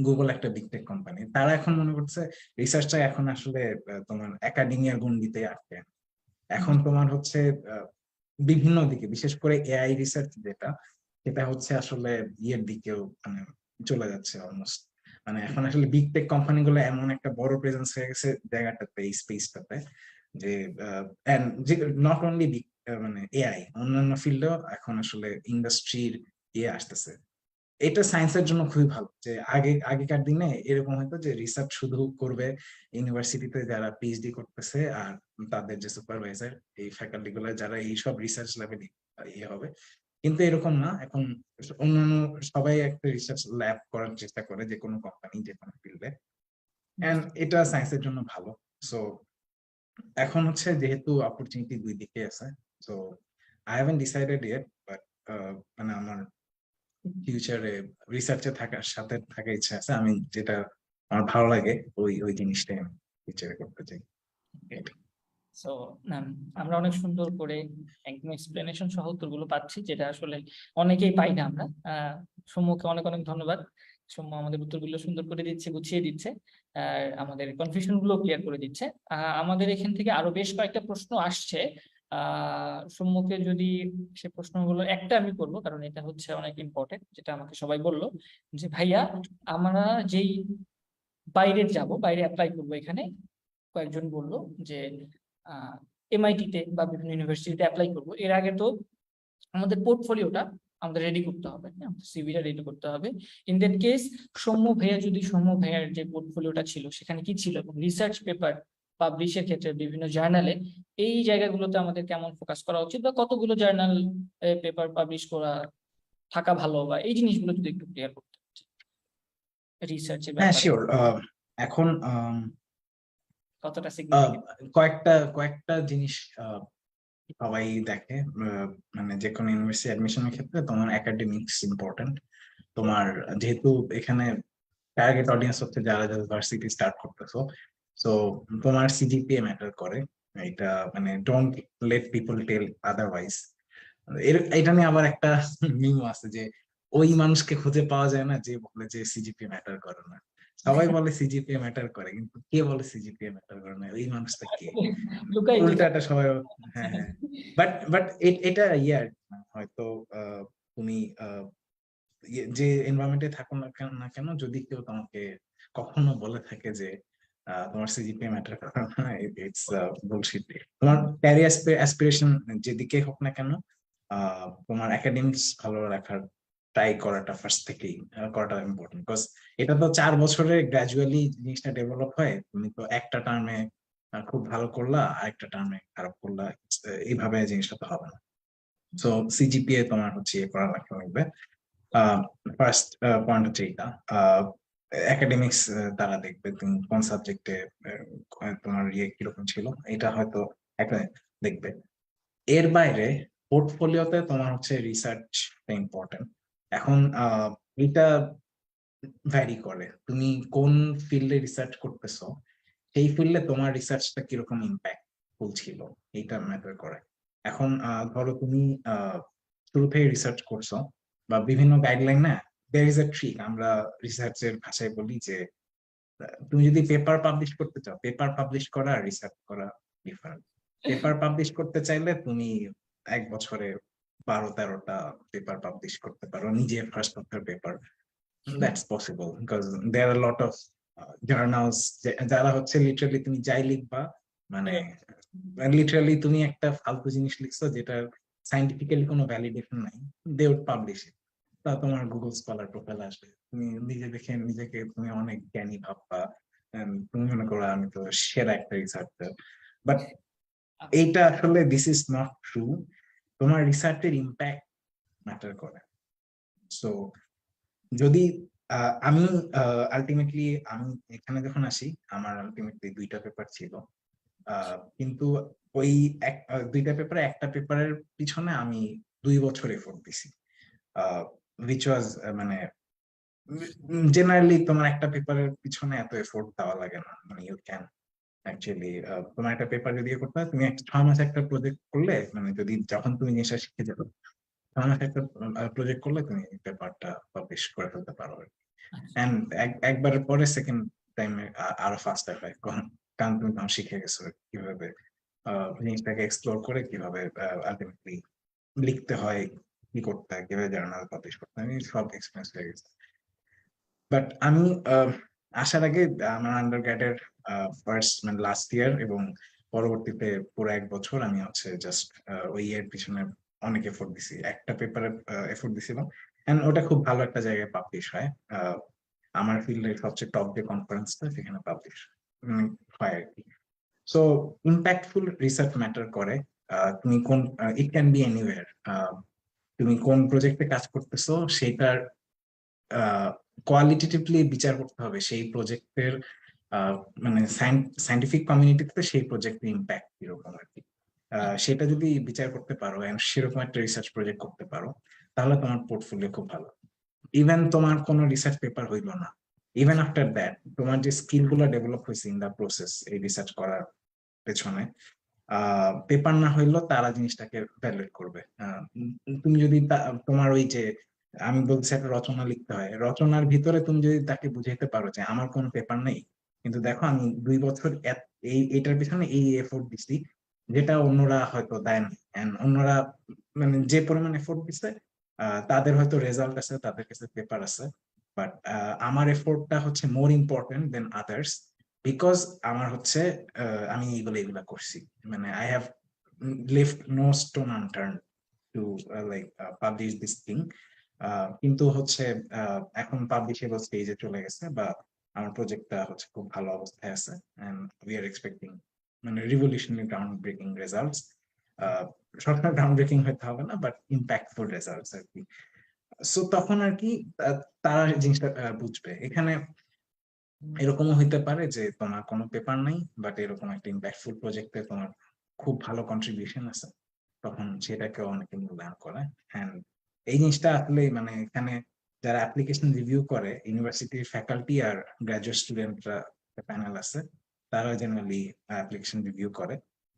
গুগল একটা বিগ টেক কোম্পানি, তারা এখন মনে করছে রিসার্চটা এখন আসলে তোমার একাডেমিয়ার গণ্ডিতে আটকে, এখন তোমার হচ্ছে বিভিন্ন দিকে, বিশেষ করে এআই রিসার্চ যেটা, সেটা হচ্ছে আসলে ইয়ের দিকেও মানে চলে যাচ্ছে অলমোস্ট। মানে এখন আসলে বিগ টেক কোম্পানি গুলো এমন একটা বড় প্রেজেন্স হয়ে গেছে জায়গাটাতে, এই স্পেসটাতে, যে নট অনলি বিগ মানে এআই, অন্যান্য ফিল্ডেও এখন আসলে ইন্ডাস্ট্রির ইয়ে আসতেছে। এটা সায়েন্সের জন্য খুবই ভালো, যে আগেকার দিনে এরকম হতো যে রিসার্চ শুধু করবে ইউনিভার্সিটিতে যারা পিএইচডি করতেছে, আর তাদের যে সুপারভাইজার, এই ফ্যাকাল্টি গুলো যারা এইসব রিসার্চ ল্যাবে ইয়ে হবে। কিন্তু এরকম না, এখন অন্যান্য সবাই একটা রিসার্চ ল্যাব করার চেষ্টা করে যে কোনো কোম্পানি, যে কোনো ফিল্ডে, এন্ড এটা সায়েন্সের জন্য ভালো। সো এখন হচ্ছে যেহেতু অপরচুনিটি দুই দিকে আছে, so I haven't decided yet, but মানে আমার ফিউচারে রিসার্চে থাকার সাথে থাকার ইচ্ছা আছে। আমি যেটা আমার ভালো লাগে ওই ওই জিনিসটাই আমি ফিউচারে করতে চাই। সো আমরা অনেক সুন্দর করে একদম এক্সপ্লেনেশন সহ উত্তরগুলো পাচ্ছি, যেটা আসলে অনেকেই পাই না আমরা। সৌম্যকে অনেক অনেক ধন্যবাদ। সৌম্য আমাদের উত্তরগুলো সুন্দর করে দিচ্ছে, গুছিয়ে দিচ্ছে, আর আমাদের কনফিউশন গুলো ক্লিয়ার করে দিচ্ছে। আমাদের এখান থেকে আরো বেশ কয়েকটা প্রশ্ন আসছে। সৌম্যকে যদি সে প্রশ্নগুলো একটা আমি করবো, কারণ এটা হচ্ছে অনেক ইম্পর্টেন্ট, যেটা আমাকে সবাই বললো যে ভাইয়া আমরা যেই বাইরে অ্যাপ্লাই করবো, এখানে কয়েকজন বললো যে এমআইটি তে বা বিভিন্ন ইউনিভার্সিটিতে অ্যাপ্লাই করবো, এর আগে তো আমাদের পোর্টফোলিওটা আমাদের রেডি করতে হবে, সিভিটা রেডি করতে হবে। ইন দ্যাট কেস সৌম্য ভাইয়ার যে পোর্টফোলিওটা ছিল সেখানে কি ছিল, এবং রিসার্চ পেপার পাবলিশের ক্ষেত্রে বিভিন্ন জার্নালে এই জায়গাগুলোতে আমাদের কেমন ফোকাস করা উচিত, বা কতগুলো জার্নাল পেপার পাবলিশ করা থাকা ভালো, বা এই জিনিসগুলো যদি একটু ক্লিয়ার করতে রিসার্চের হ্যাঁ, ব্যাপারে শিওর। এখন কতটা সিগনিফিকেন্ট। কয়েকটা কয়েকটা জিনিস সবাই দেখে। মানে যে কোনো ইউনিভার্সিটি অ্যাডমিশনের ক্ষেত্রে তোমার একাডেমিক্স ইম্পর্টেন্ট। তোমার যেহেতু এখানে টার্গেট অডিয়েন্স হচ্ছে যারা যারা ভার্সিটি স্টার্ট করতেছো, সো তোমার সিজিপিএ ম্যাটার করে। এটা মানে don't let people tell otherwise. এটা নিয়ে আবার একটা মিম আছে যে ওই মানুষকে খুঁজে পাওয়া যায় না যে বলে যে সিজিপিএ ম্যাটার করে না। সবাই বলে সিজিপিএ ম্যাটার করে, কিন্তু কে বলে সিজিপিএ ম্যাটার করে না, ওই মানুষটা কে? লুকাই তো উল্টাটা সবাই। হ্যাঁ, হ্যাঁ। বাট এটা ইয়ার হয়তো তুমি যে এনভায়রনমেন্টে থাকো না কেন, যদি কেউ তোমাকে কখনো বলে থাকে যে তোমার সিজিপিএ ম্যাটার করে না, ইটস বুলশিট। তোমার ক্যারিয়ার অ্যাসপিরেশন যেদিকে হোক না কেন, তোমার একাডেমিক্স ভালো রাখার ট্রাই করাটা ফার্স্ট থেকেই করাটা ইম্পর্টেন্ট। বিকজ এটা তো 4 বছরে গ্রাজুয়ালি জিনিসটা ডেভেলপ হয়। তুমি তো একটা টার্মে খুব ভালো করলা, আরেকটা টার্মে খারাপ করলা, এইভাবে জিনিসটা তো হবে না। সো সিজিপিএ তোমার হচ্ছে করা লাগবে। ফার্স্ট পয়েন্ট হচ্ছে এটা। একাডেমিক্স তারা দেখবে তুমি কোন সাবজেক্টে তোমার ইয়ে কিরকম ছিল, এটা হয়তো একটা দেখবে। এর বাইরে পোর্টফোলিওতে তোমার হচ্ছে রিসার্চটা ইম্পর্টেন্ট। এখন এটা ভ্যারি করে তুমি কোন ফিল্ডে রিসার্চ করতেছো, সেই ফিল্ডে তোমার রিসার্চটা কিরকম ইম্প্যাক্টফুল ছিল, এইটা ম্যাটার করে। এখন ধরো তুমি শুরুতেই রিসার্চ করছো, বা বিভিন্ন গাইডলাইন, না দেয়ার ইজ এ ট্রিক, আমরা রিসার্চের ভাষায় বলি যে তুমি যদি পেপার পাবলিশ করতে চাও, পেপার পাবলিশ করা আর রিসার্চ করা ডিফারেন্ট। পেপার পাবলিশ করতে চাইলে তুমি 1 বছরে 12-13টা পেপার পাবলিশ করতে পারো, নিজে first author paper. That's possible because there are lot of journals যারা হচ্ছে লিটারালি তুমি যাই লিখবা, মানে লিটারালি তুমি একটা ফালতু জিনিস লিখছো যেটার সাইন্টিফিক্যালি কোনো ভ্যালিডেশন নাই, দে উড পাবলিশ ইট। তা তোমার গুগল স্কলার প্রোফাইল আসবে, তুমি নিজে দেখে নিজেকে তুমি অনেক জ্ঞানী ভাববা, তুমি মনে করো আমি তো সেরা একটা রিসার্চার। বাট এইটা আসলে দিস ইজ নট ট্রু। তোমার রিসার্চের ইম্প্যাক্ট ম্যাটার করে। সো যদি আমি আলটিমেটলি আমি এখানে যখন আসি, আমার আলটিমেটলি 2টা পেপার ছিল। কিন্তু ওই দুইটা পেপারে একটা পেপারের পিছনে আমি 2 বছর এফোর্ট দিছি, উইচ ওয়াজ মানে জেনারেলি তোমার একটা পেপারের পিছনে এত এফোর্ট দেওয়া লাগে না। মানে ইউ ক্যান অ্যাকচুয়ালি তোমার একটা পেপার যদি করতে হয়, তুমি 6 মাস একটা প্রজেক্ট করলে, মানে যদি যখন তুমি জিনিসটা শিখে যাবে, 6 মাস একটা প্রজেক্ট করলে তুমি পেপারটা পাবলিশ করে ফেলতে পারো। এন্ড একবার পরে সেকেন্ড টাইমে আরো ফাস্টার হয়, কারণ তুমি তখন শিখে গেছো কিভাবে জিনিসটাকে এক্সপ্লোর করে কিভাবে আলটিমেটলি লিখতে হয়, কি করতে হয়, কিভাবে জার্নাল পাবলিশ করতে হয়, সব এক্সপিরিয়েন্স হয়ে গেছে। বাট আমি আসার আগে আমার আন্ডার গ্রেডের ফার্স্ট মানে লাস্ট ইয়ার এবং পরবর্তীতে পুরো 1 বছর আমি হচ্ছে জাস্ট ওই এর পিছনে অনেক এফোর্ট দিছি, একটা পেপারে এফোর্ট দিছিলাম। এন্ড ওটা খুব ভালো একটা জায়গায় পাবলিশ হয়। আমার ফিল্ডের সবচেয়ে টপ যে কনফারেন্সটা, সেখানে পাবলিশ হয় আর কি। সো ইম্প্যাক্টফুল রিসার্চ ম্যাটার করে। তুমি কোন, ইট ক্যান বি এনিওয়্যার, তুমি কোন প্রজেক্টে কাজ করতেছো সেটার কোয়ালিটেটিভলি বিচার করতে হবে সেই প্রজেক্টের, মানে সায়েন্টিফিক কমিউনিটিতে সেই প্রজেক্টের ইম্প্যাক্ট কিরকম আর কি। সেটা যদি বিচার করতে পারো এন্ড সেরকম একটা রিসার্চ প্রজেক্ট করতে পারো, তাহলে তোমার পোর্টফোলিও খুব ভালো। ইভেন তোমার কোনো রিসার্চ পেপার হইলো না, ইভেন আফটার দ্যাট তোমার যে স্কিল গুলো ডেভেলপ হয়েছে ইন দা প্রসেস এই রিসার্চ করার পেছনে, পেপার না হইলেও তারা জিনিসটাকে ভ্যালুয়েট করবে। তুমি যদি তোমার ওই যে আমি বলছি একটা রচনা লিখতে হয়, রচনার ভিতরে তুমি যদি তাকে বুঝাইতে পারো যে আমার কোনো পেপার নেই, কিন্তু দেখো আমি 2 বছর এইটার পিছনে এই এফোর্ট দিচ্ছি, যেটা অন্যরা হয়তো দেয় না, অন্যরা মানে যে পরিমাণ এফোর্ট দিচ্ছে তাদের হয়তো রেজাল্ট আছে, তাদের কাছে পেপার আছে, বাট আমার এফোর্টটা হচ্ছে more important than others, because আমার হচ্ছে আমি এগুলা করছি, মানে I have left no stone unturn to like publish this thing. কিন্তু হচ্ছে এখন পাবলিশেবল স্টেজে চলে গেছে, বা আমার প্রজেক্টটা হচ্ছে খুব ভালো অবস্থায় আছে, এন্ড উই আর এক্সপেক্টিং মানে রিভলিউশনারি গ্রাউন্ড ব্রেকিং রেজাল্টস। সবসময় গ্রাউন্ড ব্রেকিং হতে হবে না, বাট ইম্প্যাক্টফুল রেজাল্টস আর কি। সো তখন আর কি তারা জিনিসটা বুঝবে। এখানে এরকমও হইতে পারে যে তোমার কোনো পেপার নাই, বাট এরকম একটা ইম্প্যাক্টফুল প্রজেক্টে তোমার খুব ভালো কন্ট্রিবিউশন আছে, তখন সেটাকেও অনেকে মূল্যায়ন করে। হ্যান্ড এই জিনিসটা আসলে মানে এখানে যারা অ্যাপ্লিকেশন রিভিউ করে, ইউনিভার্সিটির ফ্যাকাল্টি আর গ্রাজুয়েট স্টুডেন্টরা প্যানেল আছে, তারা জেনারেলি অ্যাপ্লিকেশন রিভিউ করে।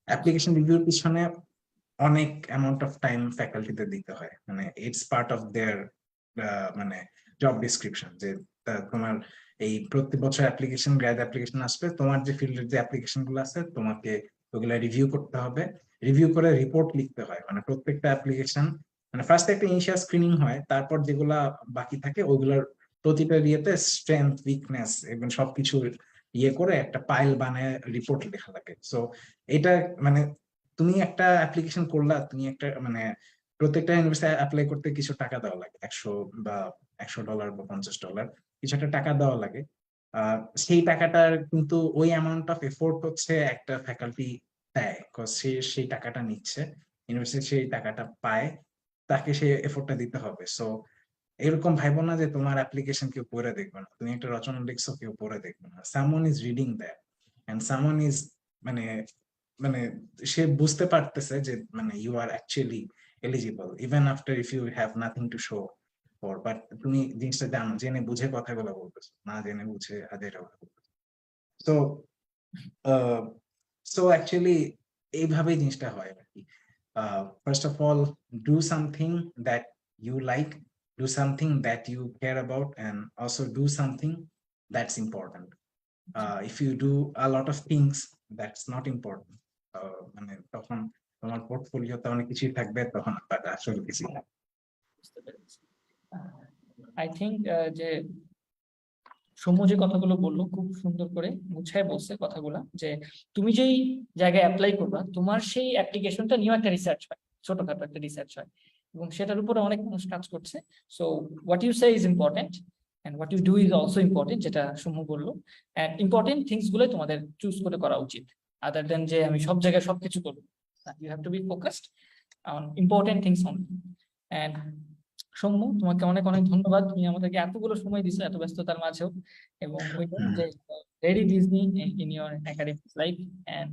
অ্যাপ্লিকেশন রিভিউর পিছনে অনেক অ্যামাউন্ট অফ টাইম ফ্যাকাল্টিতে দিতে হয়, মানে ইটস পার্ট অফ দেয়ার মানে জব ডিসক্রিপশন, যে তোমার এই প্রতি বছর অ্যাপ্লিকেশন, গ্র্যাড অ্যাপ্লিকেশন আসবে, তোমার যে ফিল্ডের যে অ্যাপ্লিকেশন গুলো আছে তোমাকে ওগুলা রিভিউ করতে হবে, রিভিউ করে রিপোর্ট লিখতে হয়, মানে প্রত্যেকটা অ্যাপ্লিকেশন মানে ফার্স্ট একটা ইনিশিয়াল স্ক্রিনিং হয়, তারপর যেগুলা বাকি থাকে ওইগুলোর প্রতিটা ইয়েতে স্ট্রেংথ, উইকনেস এবং সবকিছু ইয়ে করে একটা পাইল বানায় রিপোর্ট লেখা লাগে। সো এটা মানে তুমি একটা অ্যাপ্লিকেশন করলা, তুমি একটা মানে প্রত্যেকটা ইউনিভার্সিটি অ্যাপ্লাই করতে কিছু টাকা দেওয়া লাগে, বা $100 বা $50 কিছু একটা টাকা দেওয়া লাগে। সেই টাকাটার কিন্তু ওই অ্যামাউন্ট অফ এফোর্ট হচ্ছে একটা ফ্যাকাল্টি দেয়, সে সেই টাকাটা নিচ্ছে, ইউনিভার্সিটি সেই টাকাটা পায়, তাকে সেই এফোর্টটা দিতে হবে। সো এরকম ভাইবো না যে তোমার অ্যাপ্লিকেশন কেউ পড়ে দেখবে না, তুমি একটা রচনা লিখছো কেউ পড়ে দেখবে না, someone is reading that, and someone is মানে মানে সে বুঝতে পারতেছে যে মানে you are actually eligible even after if you have nothing to show for, but তুমি জিনিসটা জানো, জেনে বুঝে কথাগুলো বলতেছো, না জেনে বুঝে আদের কথা বলতেছো। সো সো অ্যাকচুয়ালি এইভাবেই জিনিসটা হয় আর কি। First of all, do something that you like, do something that you care about, and also do something that's important. If you do a lot of things that's not important, মানে তখন তোমার পোর্টফোলিওতে অনেক কিছুই থাকবে, তখন আসলে কিছুই না। আই থিঙ্ক যে সৌম্য যে কথাগুলো বললো খুব সুন্দর করে গুছায় বলছে কথাগুলা, যে তুমি যেই জায়গায় অ্যাপ্লাই করবা তোমার সেই অ্যাপ্লিকেশনটা নিয়েও একটা রিসার্চ হয়, ছোটখাটো একটা রিসার্চ হয়, এবং সেটার উপরে অনেক মানুষ কাজ করছে। So what you say is important and what you do is also important, যেটা সৌম্য বললো। এন্ড ইম্পর্টেন্ট থিংস গুলোই তোমাদের চুজ করে করা উচিত, আদার দেন যে আমি সব জায়গায় সবকিছু করবো। You have to be focused on important things only. And Soumya, তোমাকে অনেক অনেক ধন্যবাদ, তুমি আমাদেরকে এতগুলো সময় দিছো এত ব্যস্ততার মাঝেও, এবং ওই যে very busy in your academic life, and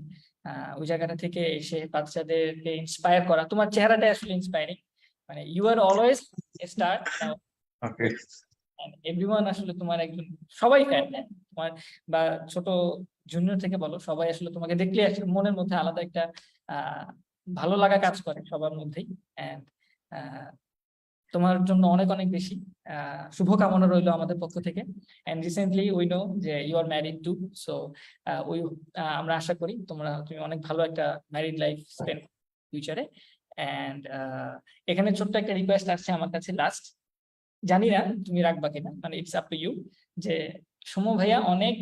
ওই জায়গাটা থেকে এসে বাচ্চাদেরকে ইন্সপায়ার করা, তোমার চেহারাটা আসলে ইন্সপায়ারিং, মানে you are always star. Okay, everyone আসলে তোমার একজন, সবাই ফ্যান তোমার, বা ছোট জুনিয়র থেকে বলো, সবাই আসলে তোমাকে দেখলে আসলে মনের মধ্যে আলাদা একটা ভালো লাগা কাজ করে সবার মধ্যেই। এন্ড তোমার জন্য অনেক অনেক বেশি শুভকামনা রইলো আমাদের পক্ষ থেকে। এন্ড রিসেন্টলি উই নো যে you are married too, so আমরা আশা করি তুমি অনেক ভালো একটা ম্যারিড লাইফ স্পেন্ড ফিউচারে। এন্ড এখানে ছোট্ট একটা রিকোয়েস্ট আসছে আমার কাছে লাস্ট, জানি না তুমি রাখবা কিনা, মানে ইটস আপ টু ইউ, যে সৌম্য ভাইয়া অনেক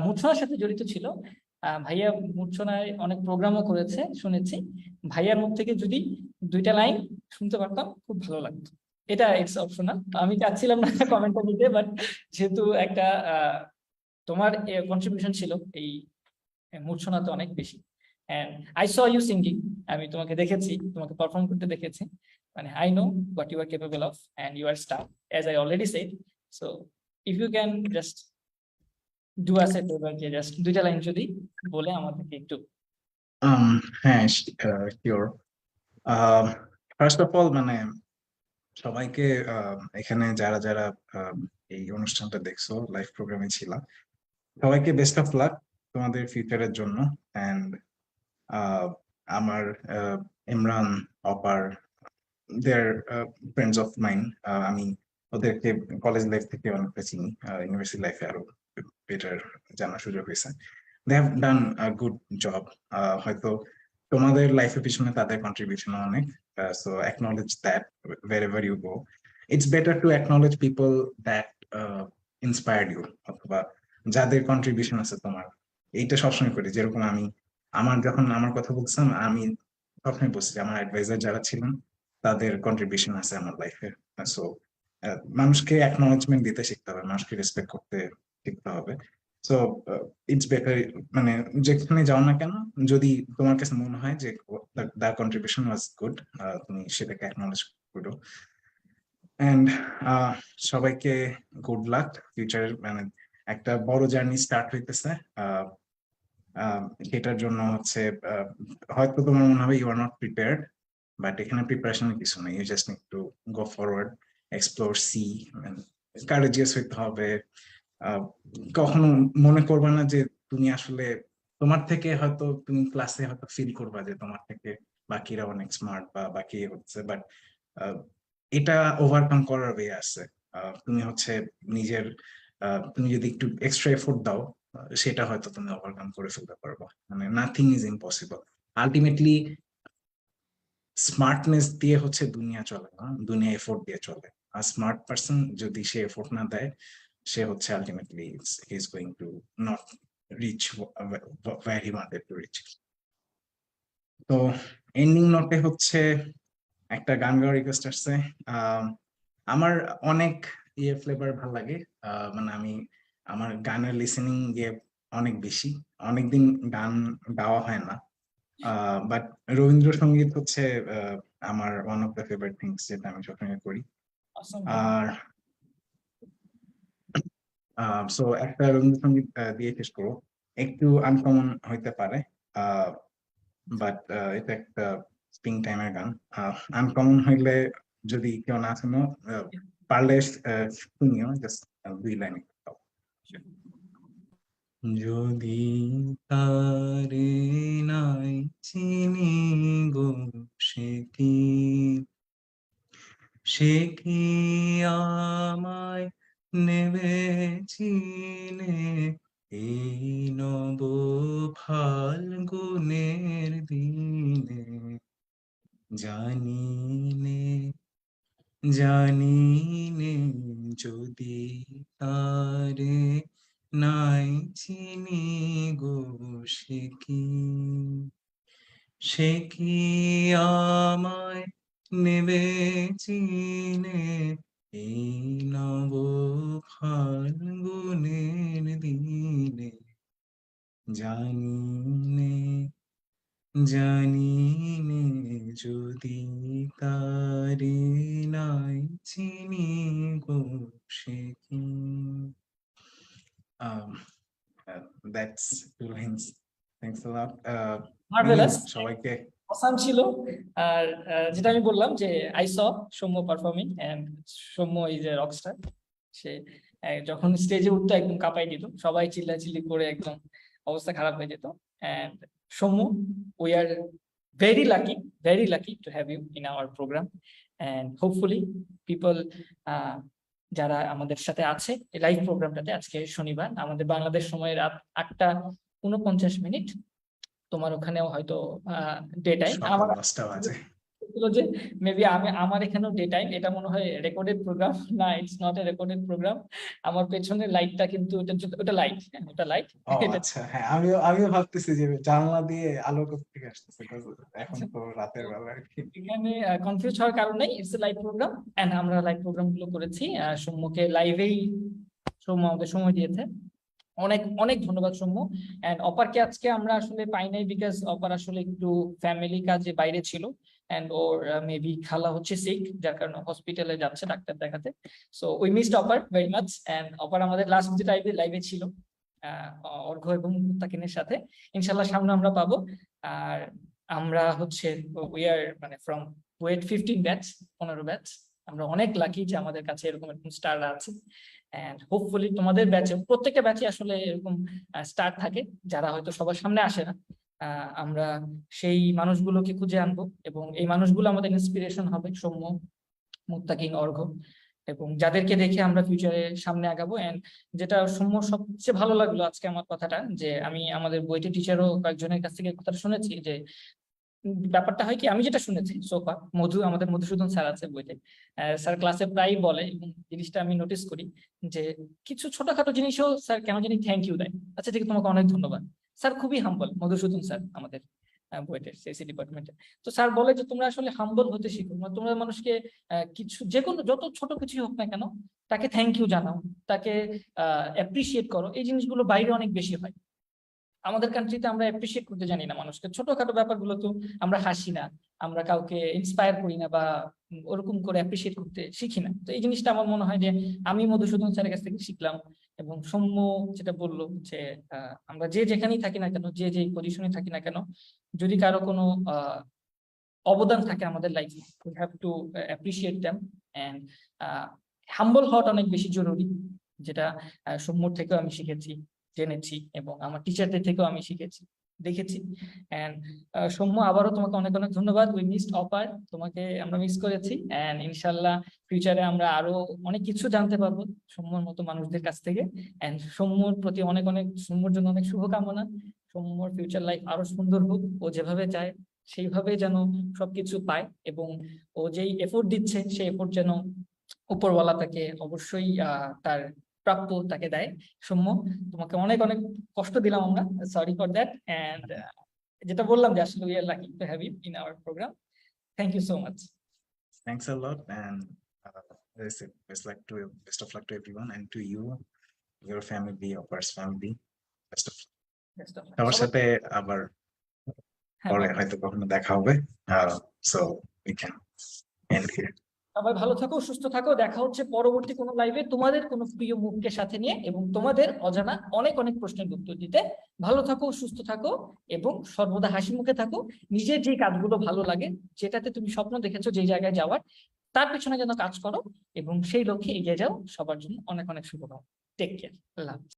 মূর্ছনার সাথে জড়িত ছিল, ভাইয়া মূর্ছনায় অনেক প্রোগ্রামও করেছে শুনেছি, ভাইয়ার মুখ থেকে যদি 2টা লাইন শুনতে পারতাম খুব ভালো লাগতো। এটা ইটস অপশনাল, আমি চাচ্ছিলাম না কমেন্টটা দিতে, বাট যেহেতু একটা তোমার কন্ট্রিবিউশন ছিল এই মূর্ছনাতে অনেক বেশি। And I saw you singing, আমি তোমাকে দেখেছি, তোমাকে পারফর্ম করতে দেখেছি। মানে I know what you are capable of and you are star, as I already said. So if you can just do us a favour, যে জাস্ট দুইটা line যদি বলে আমাদেরকে একটু। হ্যাঁ, শিওর। ফার্স্ট অফ অল মানে সবাইকে এখানে যারা যারা এই অনুষ্ঠানটা দেখছো, লাইভ প্রোগ্রামে ছিলাম, সবাইকে বেস্ট অফ লাক তোমাদের ফিউচারের জন্য। অ্যান্ড আমার ইমরান, অপার, দেয়ার ফ্রেন্ডস অফ মাইন। আমি ওদেরকে কলেজ লাইফ থেকে অনেকটা চিনি, ইউনিভার্সিটি লাইফে আরো বেটার জানার সুযোগ হয়েছে। They have done a good job. হয়তো তোমাদের লাইফের পিছনে তাদের কন্ট্রিবিউশন অনেক। So acknowledge that wherever you go. It's better to acknowledge people that inspired you, অথবা যাদের কন্ট্রিবিউশন আছে তোমার। এইটা সবসময় করি, যেরকম আমি যখন আমার কথা বলছিলাম, আমি সবসময় বলছি যে আমার অ্যাডভাইজার যারা ছিলেন তাদের কন্ট্রিবিউশন আছে আমার লাইফে। সো মানুষকে অ্যাকনলেজমেন্ট দিতে শিখতে হবে, মানুষকে রেসপেক্ট করতে শিখতে হবে। সো ইটস বেটার, মানে যেখানে যাও না কেন, যদি তোমার কাছে মনে হয় যে দ্য কন্ট্রিবিউশন ওয়াজ গুড, তুমি সেটাকে অ্যাকনলেজ করো। এন্ড সবাইকে গুড লাক ফিউচারে। মানে একটা বড় জার্নি স্টার্ট হইতেছে, সেটার জন্য হচ্ছে হয়তো তোমার মনে হবে you are not prepared, but এখানে প্রিপারেশনের কিছু নেই। You just need to go forward, explore, see. Courageous হইতে হবে। কখনো মনে করবা না যে তুমি আসলে, তোমার থেকে হয়তো তুমি ক্লাসে হয়তো ফিল করবা যে তোমার থেকে বাকিরা অনেক স্মার্ট বা বাকি হচ্ছে, বাট এটা ওভারকাম করার ওয়ে আছে। তুমি হচ্ছে নিজের, তুমি যদি একটু এক্সট্রা এফোর্ট দাও, সেটা হয়তো তুমি ওভারকাম করে ফেলতে পারবা। মানে nothing is impossible ultimately. Smartness দিয়ে হচ্ছে দুনিয়া চলে না, দুনিয়া এফোর্ট দিয়ে চলে। আর স্মার্ট পার্সন যদি সে এফোর্ট না দেয়, সে হচ্ছে ultimately he is going to not reach where he wanted to reach. তো এন্ডিং নোটে হচ্ছে একটা গান গাওয়ার রিকোয়েস্ট আসছে। আমার অনেক ফ্লেভার ভাল লাগে। মানে আমার গানের লিসেনিং অনেক বেশি, অনেকদিন গান গাওয়া হয় না। বাট রবীন্দ্রসঙ্গীত হচ্ছে আমার one of the favourite things, যেটা আমি সবসময় করি। আর সো একটা রবীন্দ্রসঙ্গীত দিয়ে শেষ করবো। একটু আনকমন হইতে পারে, বাট এটা একটা স্প্রিং টাইমের গান। আনকমন হইলে যদি কেউ না শুনো, পারলে শুনিও, জাস্ট 2 লাইন। যদি তারে নাই চিনি গো, সে কি আমায় নেবে চিনে, এই নব ফাল্গুনের দিনে। জানিনে জানিনে যদি তারে নাই চিনি গো, সে কি আমায় নেবে চিনে, এই নব ফাল্গুনের দিনে। জানিনে জানিনে যদি তারে নাই চিনি গো, সে কি। That's 2 lines. Thanks a lot. Marvellous, সবাইকে অসাম ছিল। আর যেটা আমি বললাম যে I saw Soumya performing, and Soumya is a rockstar. সে যখন স্টেজে উঠতো একদম কাঁপাই দিত, সবাই চিল্লাচিল্লি করে একদম অবস্থা খারাপ হয়ে যেত। And Soumya, we are very lucky, very lucky to have you in our programme. And hopefully people যারা আমাদের সাথে আছে এই লাইভ প্রোগ্রামটাতে, আজকে শনিবার আমাদের বাংলাদেশ সময় রাত 8টা 49 মিনিট, তোমার ওখানেও হয়তো ডে টাইম। সকাল আমার 10টা বাজে। ছিল যে মেবি আমার এখানেও ডে টাইম, এটা মনে হয় রেকর্ডেড প্রোগ্রাম। না, it's not a recorded programme. আমার পেছনের লাইটটা কিন্তু ওটা লাইট, ওটা লাইট। ও এটা আচ্ছা, হ্যাঁ, আমিও ভাবতেছি যে জানলা দিয়ে আলো কোথেকে আসতেছে, because এখন তো রাতের বেলা আর কি। এখানে কনফিউজ হওয়ার কারণ নেই, it's a live programme. And আমরা লাইভ প্রোগ্রাম গুলো করেছি সৌম্যকে লাইভেই, সৌম্য আমাদের সময় দিয়েছে। অনেক অনেক ধন্যবাদ সৌম্য। এন্ড অপারকে আজকে আমরা আসলে পাই নাই বিকজ অপার আসলে একটু ফ্যামিলি কাজে বাইরে ছিল, এন্ড ওর মেবি খালা হচ্ছে সিক, যার কারণে হসপিটালে যাচ্ছে ডাক্তার দেখাতে। সো উই মিসড অপার ভেরি মাচ। এন্ড অপার আমাদের লাস্ট যে লাইভে ছিল অর্ঘ্য এবং মুত্তাকিনের সাথে। ইনশাল্লাহ সামনে আমরা পাবো। আর আমরা হচ্ছে উই আর মানে ফ্রম বুয়েট 15 ব্যাচ, 15 ব্যাচ। আমরা অনেক লাকি যে আমাদের কাছে এরকম এরকম স্টার আছে। এন্ড হোপফুলি তোমাদের ব্যাচে, প্রত্যেকটা ব্যাচে আসলে এরকম স্টার থাকে যারা হয়তো সবার সামনে আসে না। আমরা সেই মানুষগুলোকে খুঁজে আনবো এবং এই মানুষগুলো আমাদের ইন্সপিরেশন হবে, সৌম্য, মুত্তাকিন, অর্ঘ্য, এবং যাদেরকে দেখে আমরা ফিউচারে সামনে আগাবো। এন্ড যেটা সৌম্য সবচেয়ে ভালো লাগলো আজকে আমার কথাটা, যে আমি আমাদের বইটি টিচারও কয়েকজনের কাছ থেকে কথাটা শুনেছি, যে ব্যাপারটা হয় কি, আমি যেটা শুনেছি সোফা, আমাদের মধুসূদন স্যার আছে বইতে, স্যার ক্লাসে প্রায় বলে এবং জিনিসটা আমি নোটিস করি, যে কিছু ছোটখাটো জিনিসও স্যার কেন জানি থ্যাংক ইউ দেয়। আচ্ছা ঠিক আছে, তোমাকে অনেক ধন্যবাদ। স্যার খুবই হাম্বল, মধুসূদন স্যার আমাদের বুয়েটে সিএসসি ডিপার্টমেন্টে। তো স্যার বলে যে তোমরা আসলে হাম্বল হতে শিখো, মানে তোমরা মানুষকে কিছু, যে কোনো যত ছোট কিছুই হোক না কেন, তাকে থ্যাংক ইউ জানাও, তাকে অ্যাপ্রিসিয়েট করো। এই জিনিসগুলো বাইরে অনেক বেশি হয়, আমাদের কান্ট্রিতে আমরা অ্যাপ্রিসিয়েট করতে জানি না মানুষকে, ছোটখাটো ব্যাপারগুলো তো আমরা হাসি না, আমরা কাউকে ইন্সপায়ার করি না, বা ওরকম করে অ্যাপ্রিসিয়েট করতে শিখি না। তো এই জিনিসটা আমার মনে হয় যে আমি মধুসূদন স্যারের কাছ থেকে শিখলাম। এবং সৌম্য যেটা বললো যে আমরা যে যেখানেই থাকি না কেন, যে যে পজিশনে থাকি না কেন, যদি কারো কোনো অবদান থাকে আমাদের লাইফে, we have to appreciate them. And humble হওয়াটা অনেক বেশি জরুরি, যেটা সৌম্যর থেকেও আমি শিখেছি, জেনেছি, এবং আমার টিচারদের থেকেও আমি শিখেছি, দেখেছি। এন্ড সৌম্য, আবারও তোমাকে অনেক অনেক ধন্যবাদ। উই মিসড অপার, তোমাকে আমরা মিস করেছি। এন্ড ইনশাল্লাহ ফিউচারে আমরা আরো অনেক কিছু জানতে পারবো সৌম্যর মতো মানুষদের কাছ থেকে। এন্ড সৌম্যর প্রতি অনেক অনেক, সৌম্যর জন্য অনেক শুভকামনা। সৌম্যর ফিউচার লাইফ আরো সুন্দর হোক, ও যেভাবে চায় সেইভাবে যেন সবকিছু পায়, এবং ও যেই এফোর্ট দিচ্ছে সেই এফোর্ট যেন উপরওয়ালা তাকে অবশ্যই তার প্রাপ্য তাকে দেয়। সৌম্য, তোমাকে অনেক অনেক কষ্ট দিলাম আমরা, সরি ফর দ্যাট। এন্ড যেটা বললাম যে আসলে we are lucky to have you in our programme. Thank you so much. Thanks a lot, and as I said, best of luck to everyone, and to you, your family, your first family. Best of luck. সবার সাথে আবার পরে হয়তো কখনো দেখা হবে। So we can end here. সবাই ভালো থাকো, সুস্থ থাকো, দেখা হচ্ছে পরবর্তী কোনো লাইভে তোমাদের কোনো প্রিয় মুখকে সাথে নিয়ে, এবং তোমাদের অজানা অনেক অনেক প্রশ্নের উত্তর দিতে। ভালো থাকো, সুস্থ থাকো, এবং সর্বদা হাসি মুখে থাকো। নিজের যে কাজগুলো ভালো লাগে, যেটাতে তুমি স্বপ্ন দেখেছো যে জায়গায় যাওয়ার, তার পেছনে যেন কাজ করো এবং সেই লক্ষ্যে এগিয়ে যাও। সবার জন্য অনেক অনেক শুভকামনা। টেক কেয়ার, আল্লাহ হাফেজ।